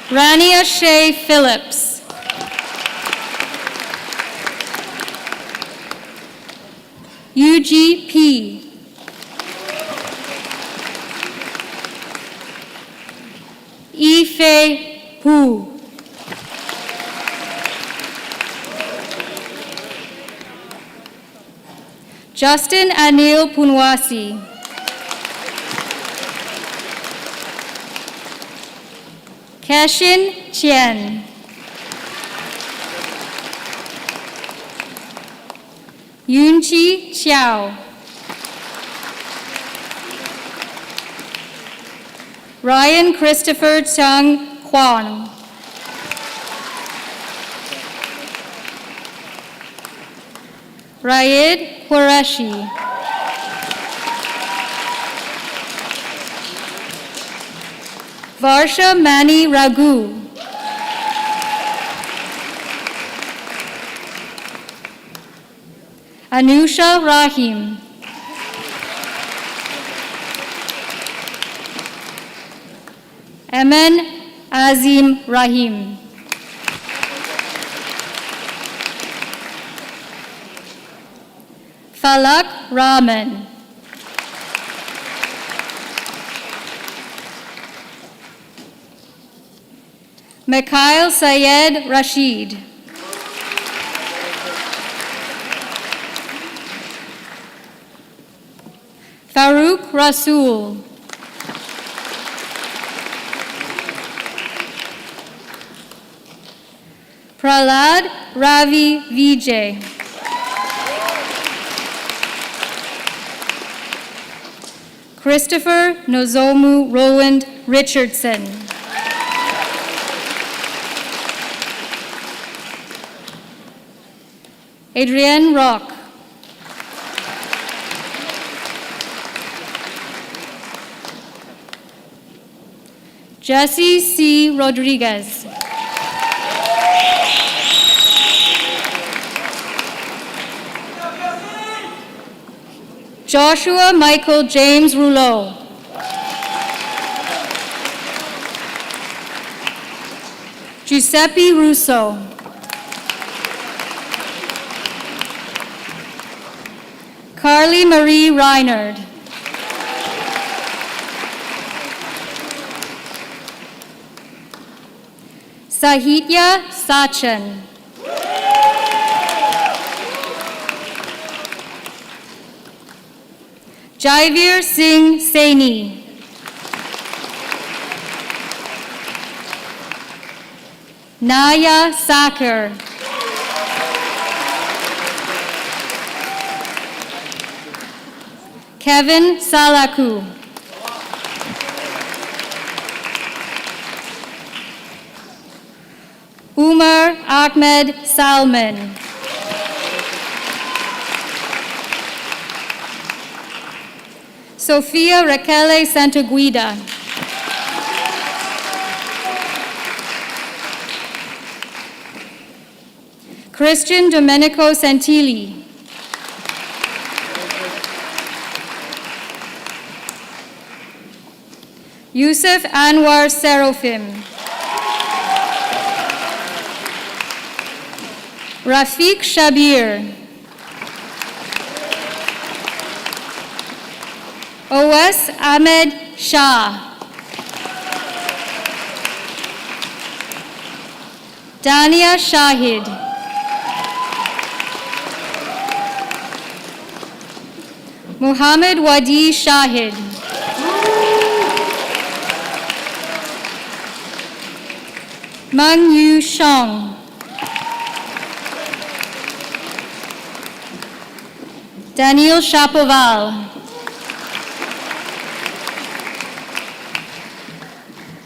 Rania Shea Phillips. UGP. Ife Pu. Justin Anil Punwasi. Cashin Chen. Yunchi Xiao. Ryan Christopher Chung Kwan. Raid Qureshi. Varsha Mani Raghu. Anusha Rahim. Eman Azim Rahim. Falak Rahman. Mikhail Sayed Rashid. Farouk Rasul. Prahlad Ravi Vijay. Christopher Nozomu Roland Richardson. Adrienne Rock. Jesse C. Rodriguez. Joshua Michael James Rouleau. Giuseppe Russo. Carly Marie Reinard. Sahitya Sachin. Jaivir Singh Saini. Naya Saker. Kevin Salaku. Umar Ahmed Salman. Sofia Raquel Santaguida. Christian Domenico Santilli. Yusuf Anwar Serofim. Rafiq Shabir. Owais Ahmed Shah. Dania Shahid. Muhammad Wadi Shahid. Meng Yu Shang. Daniel Shapoval.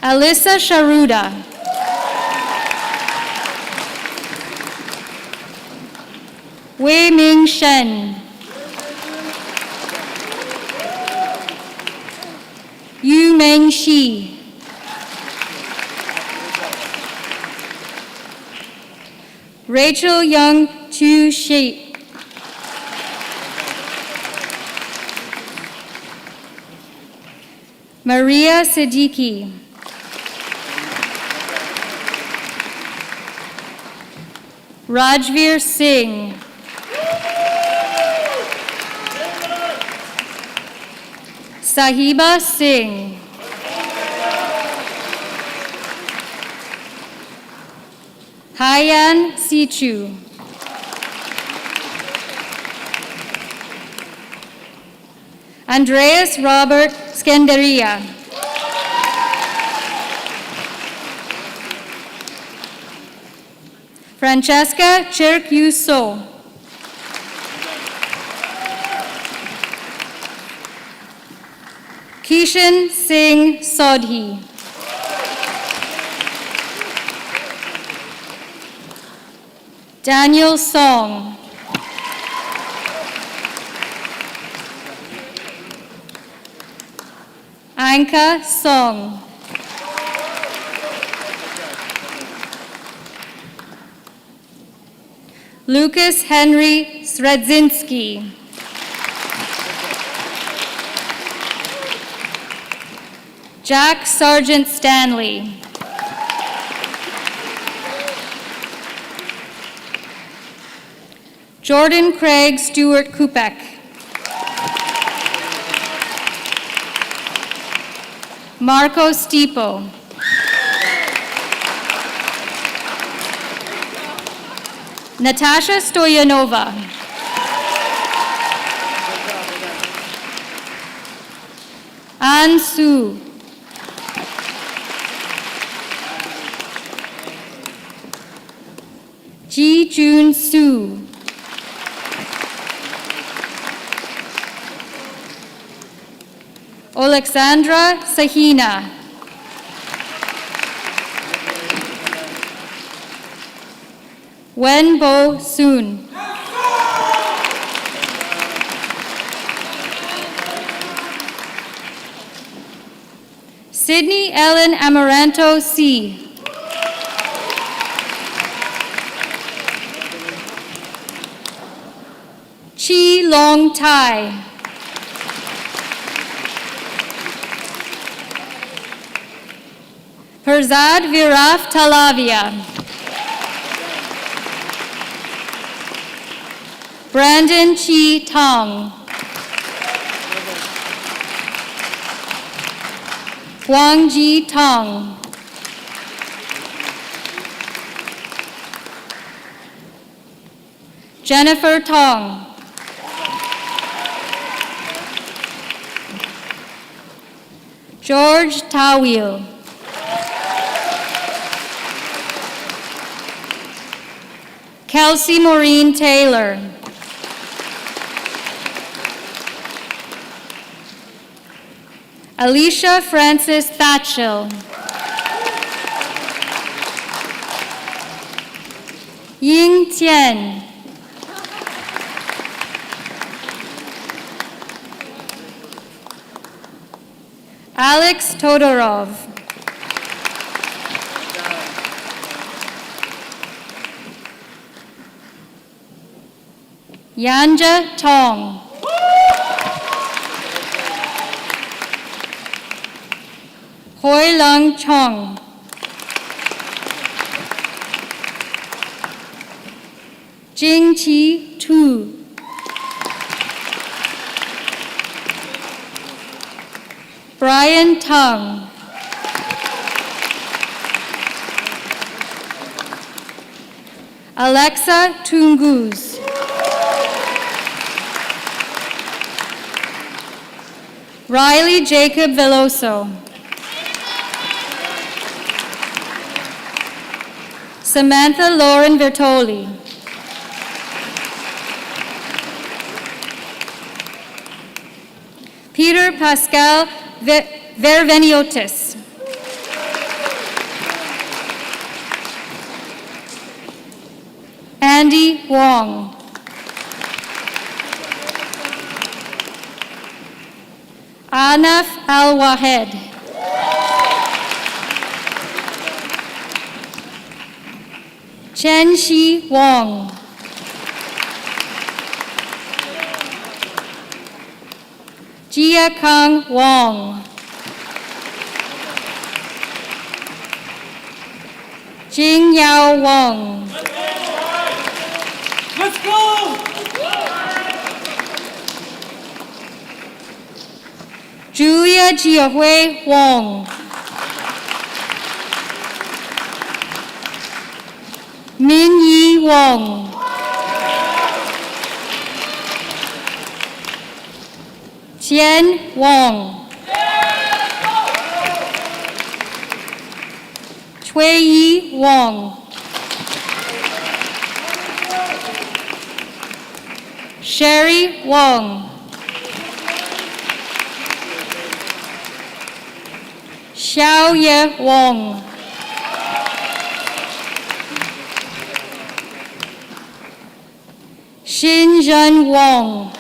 Alyssa Sharuda. Wei Ming Shen. Yu Meng Shi. Rachel Young Chu Shi. Maria Siddiqui. Rajveer Singh. Sahiba Singh. Haiyan Sichu. Andreas Robert Skenderia. Francesca Chirk Yuso. Kishan Singh Sodhi. Daniel Song. Anka Song. Lucas Henry Sredzinski. Jack Sargent Stanley. Jordan Craig Stewart Kupek. Marco Stipo. Natasha Stoyanova. An Su. Ji Jun Su. Alexandra Sahina. Wenbo Soon. Sydney Ellen Amaranto C. Chi Long Tai. Perzad Viraf Talavia. Brandon Chi Tong. Huang Ji Tong. Jennifer Tong. George Tawil. Kelsey Maureen Taylor. Alicia Francis Thatchell. Ying Tian. Alex Todorov. Yanja Tong. Hoi Lung Chong. Jing Chi Tu. Brian Tung. Alexa Tunguz. Riley Jacob Veloso. Samantha Lauren Bertoli. Peter Pascal Verveniotis. Andy Wong. Anaf Al-Wahed. Chen Shi Wong. Jia Kang Wong. Jing Yao Wong. Let's go! Julia Jiahui Wong. Min Yi Wong. Jian Wong. Cui Yi Wong. Sherry Wong. Xiao Ye Wong. Xin Zhen Wong.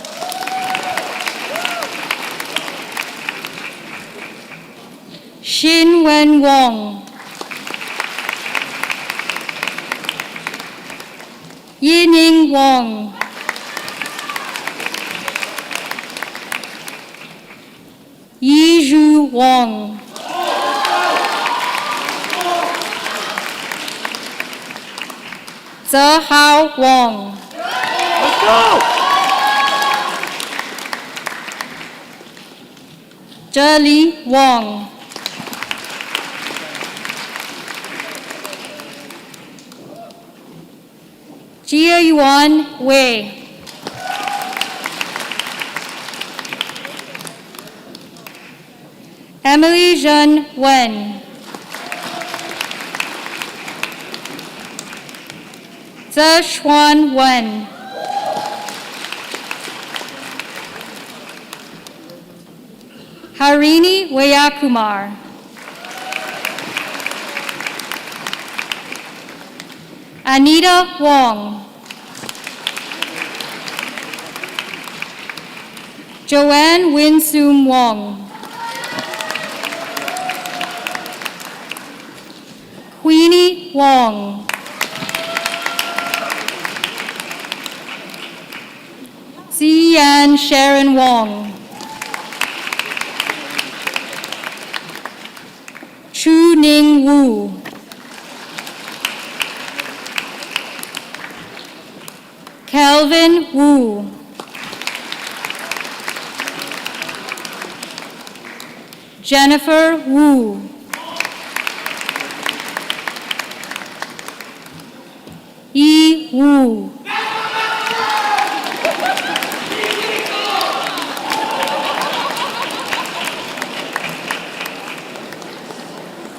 Xin Wen Wong. Yining Wong. Yizhu Wong. Zehao Wong. Let's go! Zheli Wong. Jiayuan Wei. Emily Zhen Wen. Zeshuan Wen. Harini Wayakumar. Anita Wong. Joanne Winsum Wong. Queenie Wong. Ziyan Sharon Wong. Chu Ning Wu. Calvin Wu. Jennifer Wu. Yi Wu.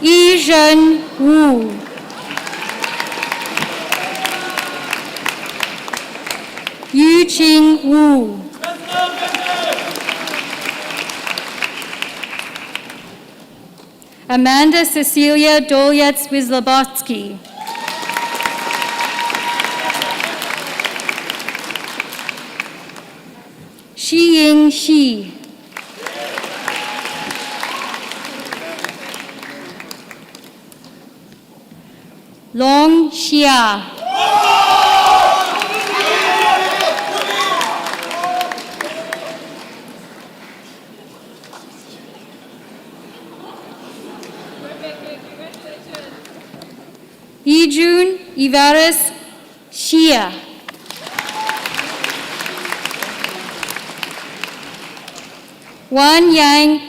Yizhen Wu. Yuqing Wu. Amanda Cecilia Dolyets-Wizlobotsky. Xiying Xi. Long Xia. Yijun Ivaris Xia. Wan Yang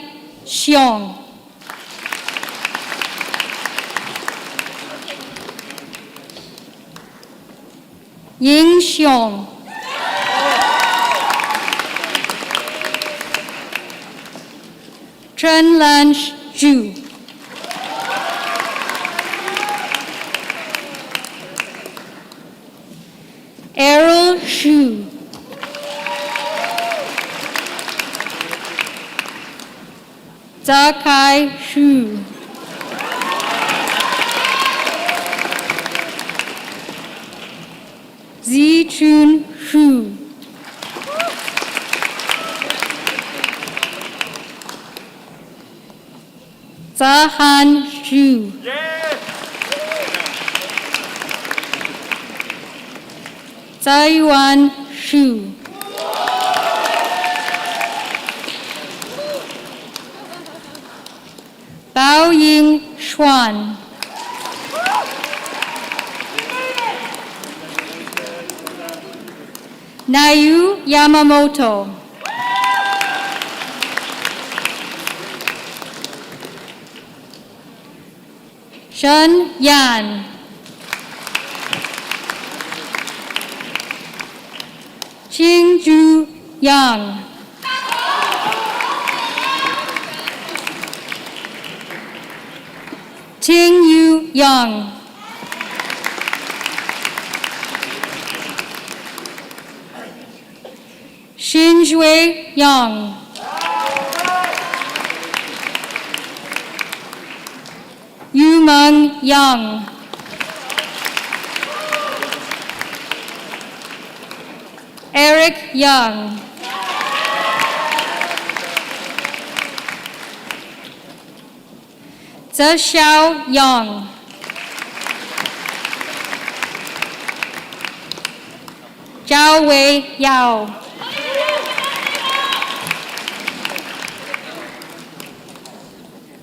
Xiong. Ying Xiong, Chen Lan Zhu, Errol Xu, Zakai Xu, Zichun Xu, Zahan Xu, Graduand Xu, Baoying Xuan, Nayu Yamamoto, Shen Yan, Qingju Yang, Tingyu Yang, Xinjue Yang, Yumeng Yang, Eric Yang, Zhexiao Yang, Zhao Wei Yao,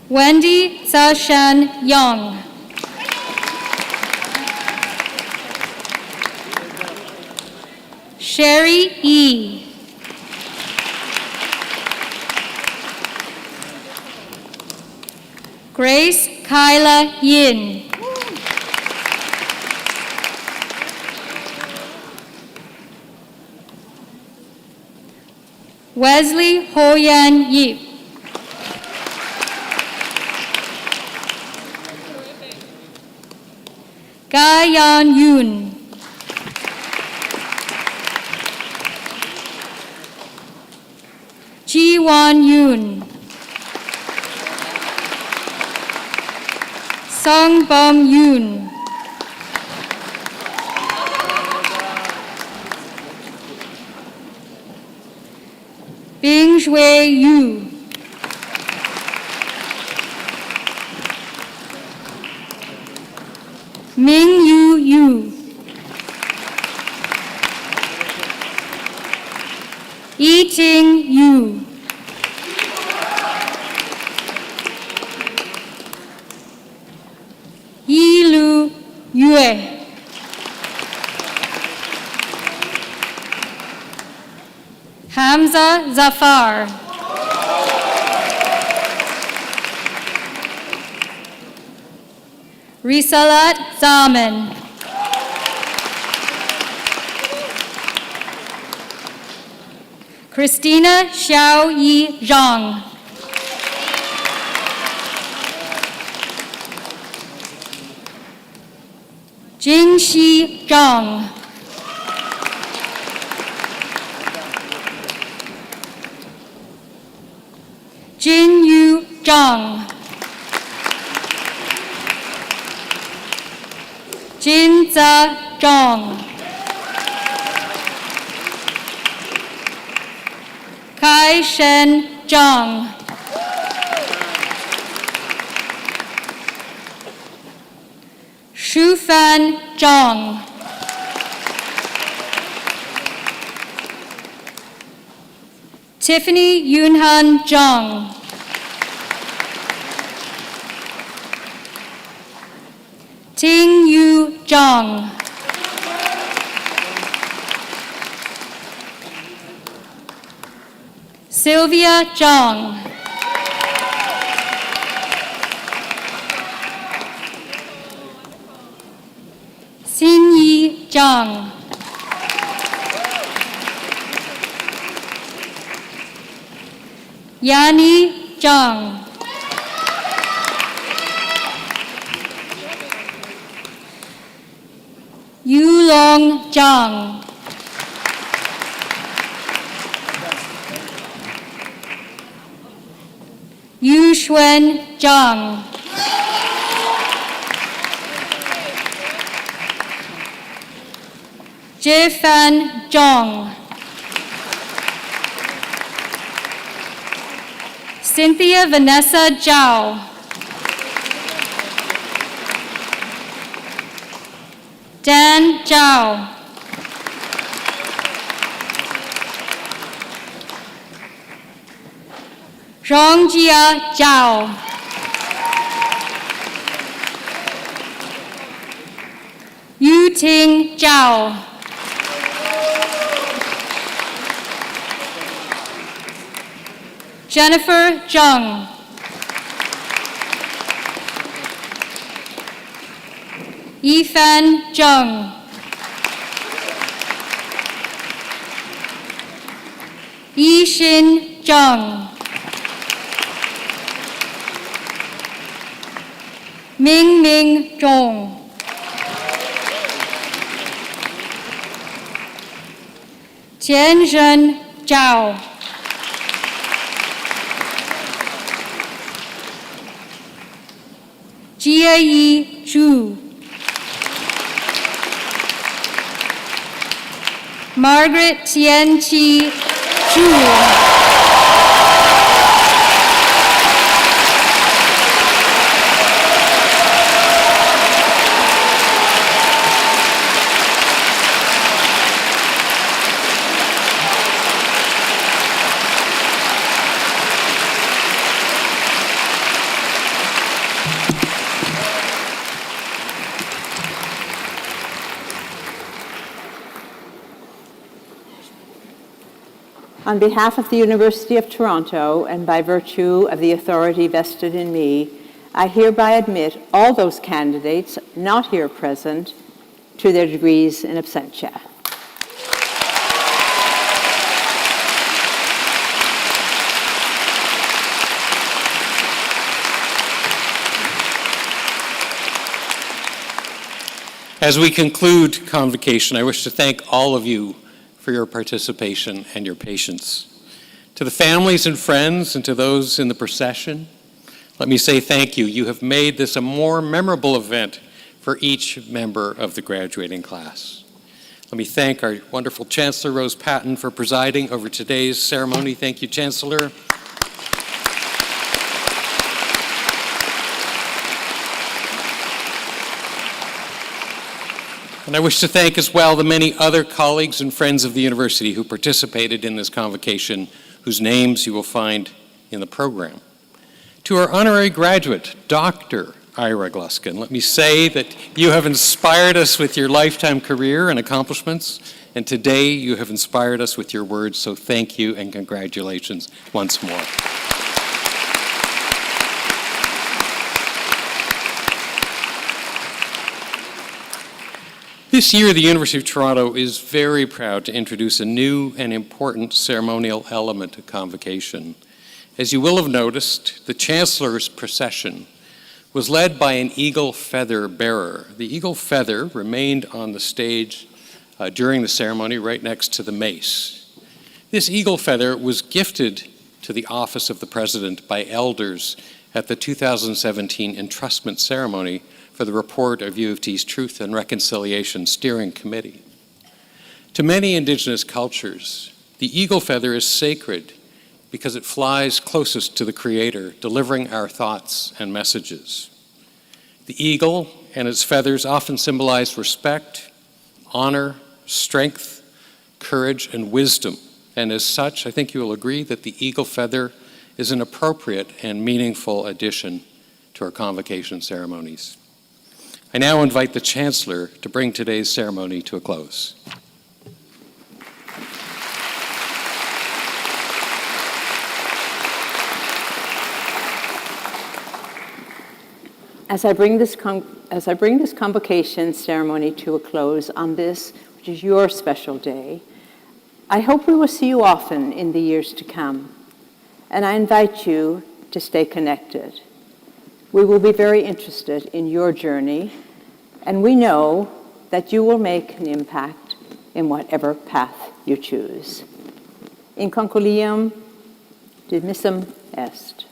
Wendy Zhashan Yang, Sherry Yi, Grace Kyla Yin, Wesley Hoyan Yip, Ga Yan Yoon, Ji Wan Yoon, Sung Bum Yoon, Bing Shui Yu, Ming Yu Yu, Yi Ting Yu, Yi Lu Yue, Hamza Zafar, Risalat Zaman, Christina Xiao Yi Zhang, Jingxi Zhang, Jinyu Zhang, Jinza Zhang, Kai Shen Zhang, Shufan Zhang, Tiffany Yunhan Zhang, Ting Yu Zhang, Sylvia Zhang, Xin Yi Zhang, Yani Zhang. Yulong Zhang. Yuxuan Zhang. Jifan Zhang. Cynthia Vanessa Zhao. Dan Zhao. Rongjia Zhao. Yuting Zhao. Jennifer Zheng. Yifan Zheng. Yixin Zheng. Mingming Zhong. Tianzhen Zhao. Jieyi Zhu. Margaret Tianqi Zhu. On behalf of the University of Toronto and by virtue of the authority vested in me, I hereby admit all those candidates not here present to their degrees in absentia. As we conclude Convocation, I wish to thank all of you for your participation and your patience. To the families and friends and to those in the procession, let me say thank you. You have made this a more memorable event for each member of the graduating class. Let me thank our wonderful Chancellor, Rose Patton, for presiding over today's ceremony. Thank you, Chancellor. And I wish to thank as well the many other colleagues and friends of the university who participated in this convocation, whose names you will find in the program. To our honorary graduate, Dr. Ira Gluskin, let me say that you have inspired us with your lifetime career and accomplishments, and today you have inspired us with your words, so thank you and congratulations once more. This year, the University of Toronto is very proud to introduce a new and important ceremonial element to Convocation. As you will have noticed, the Chancellor's procession was led by an eagle feather bearer. The eagle feather remained on the stage during the ceremony right next to the mace. This eagle feather was gifted to the office of the President by elders at the 2017 entrustment ceremony for the report of U of T's Truth and Reconciliation Steering Committee. To many Indigenous cultures, the eagle feather is sacred because it flies closest to the Creator, delivering our thoughts and messages. The eagle and its feathers often symbolize respect, honor, strength, courage, and wisdom. And as such, I think you will agree that the eagle feather is an appropriate and meaningful addition to our convocation ceremonies. I now invite the Chancellor to bring today's ceremony to a close. As I bring this convocation ceremony to a close on this, which is your special day, I hope we will see you often in the years to come. and I invite you to stay connected. We will be very interested in your journey, and we know that you will make an impact in whatever path you choose. In concilium dismissum est.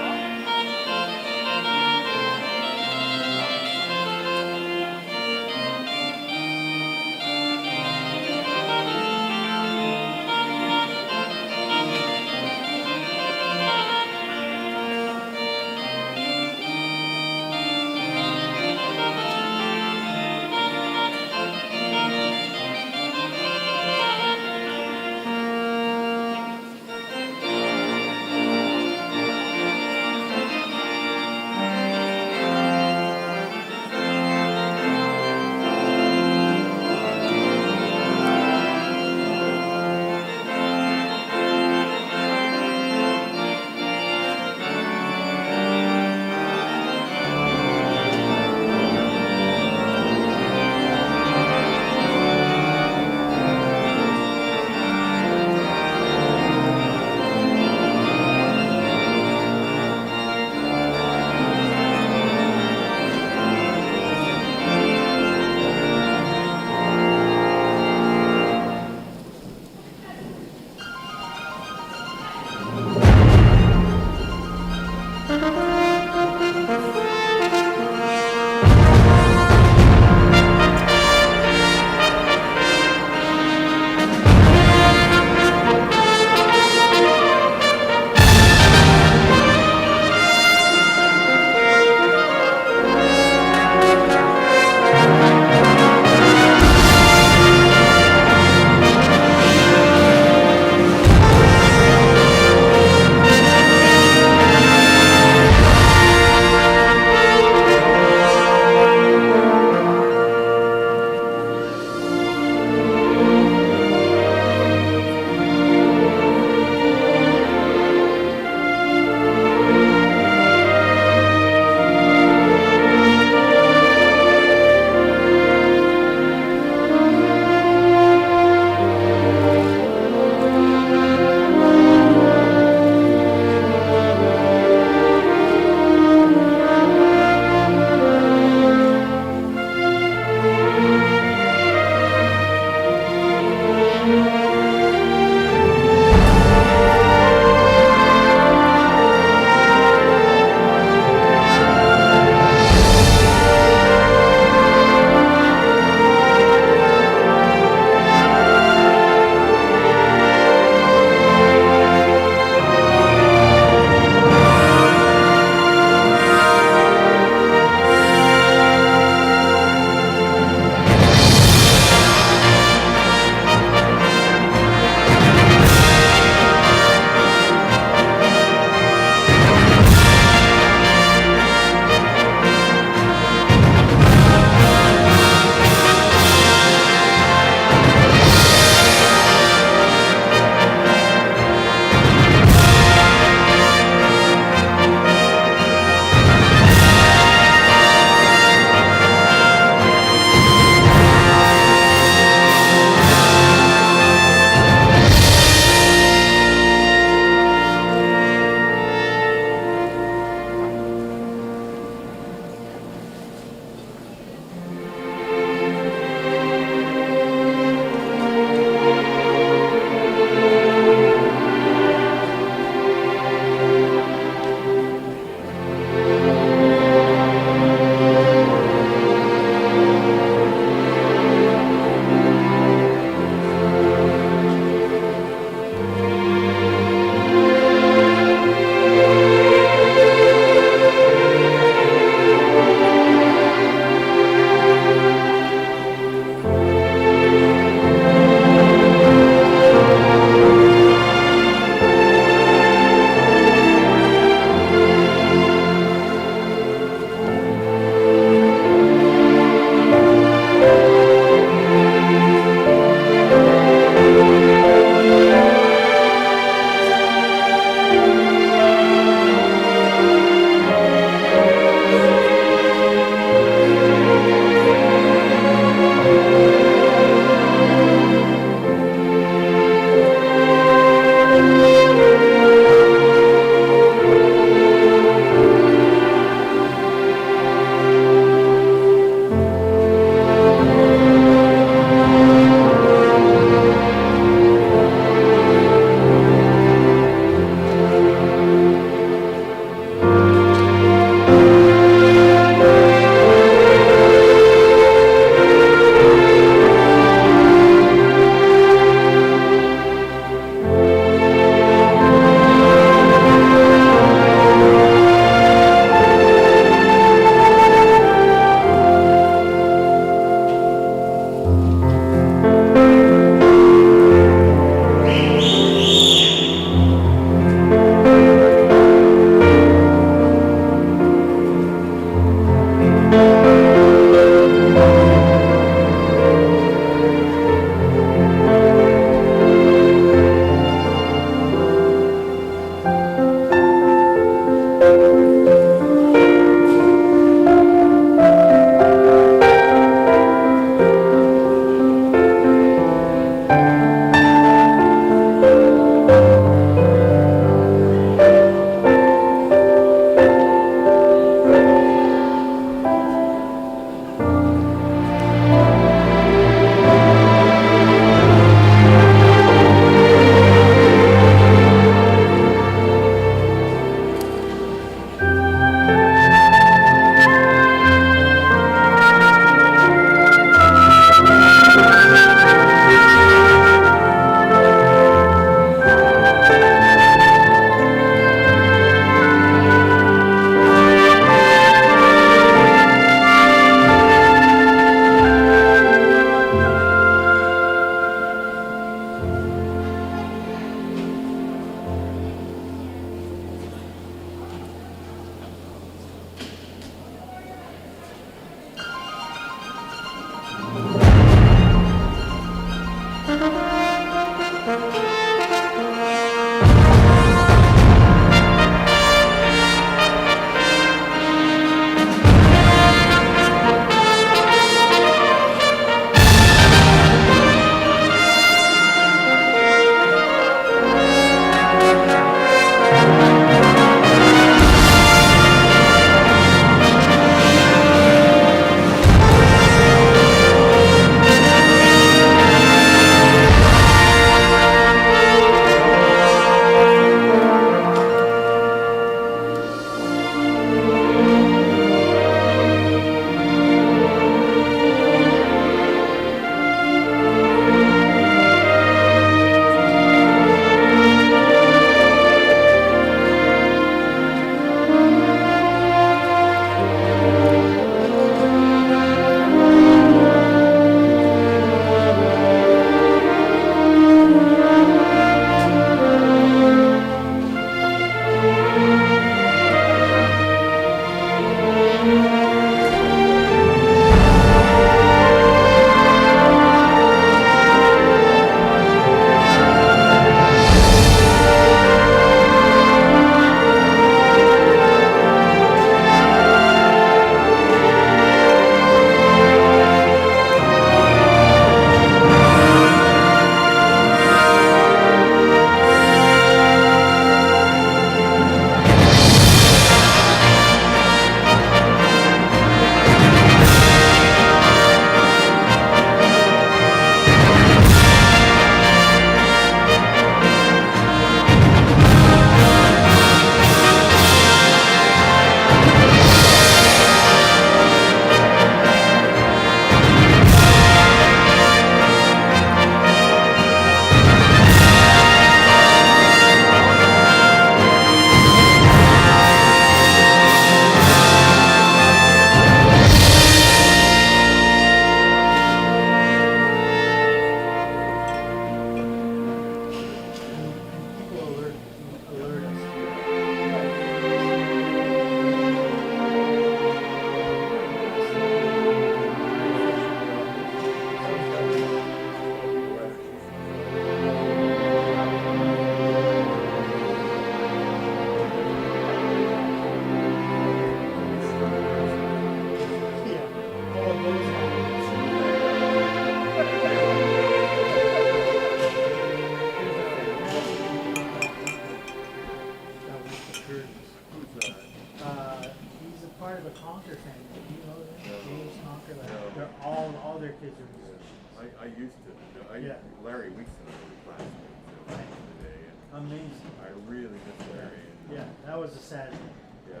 They're all their kids are musicians. I used to, Yeah. Larry Winston was a classmate back in the day, and Amazing. I really miss Larry. And, Yeah, that was a sad thing. yeah.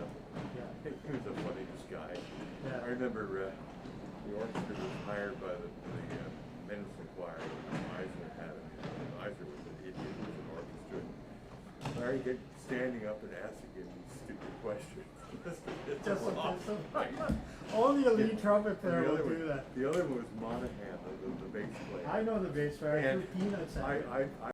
Yeah. He was a funny guy. Yeah. I remember the orchestra was hired by the Medicine Choir at Eisner Academy. Eisner was an idiot with an orchestra. Larry kept standing up and asking him these stupid questions. Just to piss them. Only a lead trumpet player will do that. The other one was Monahan, the bass player. I know the bass player. I threw peanuts at him. I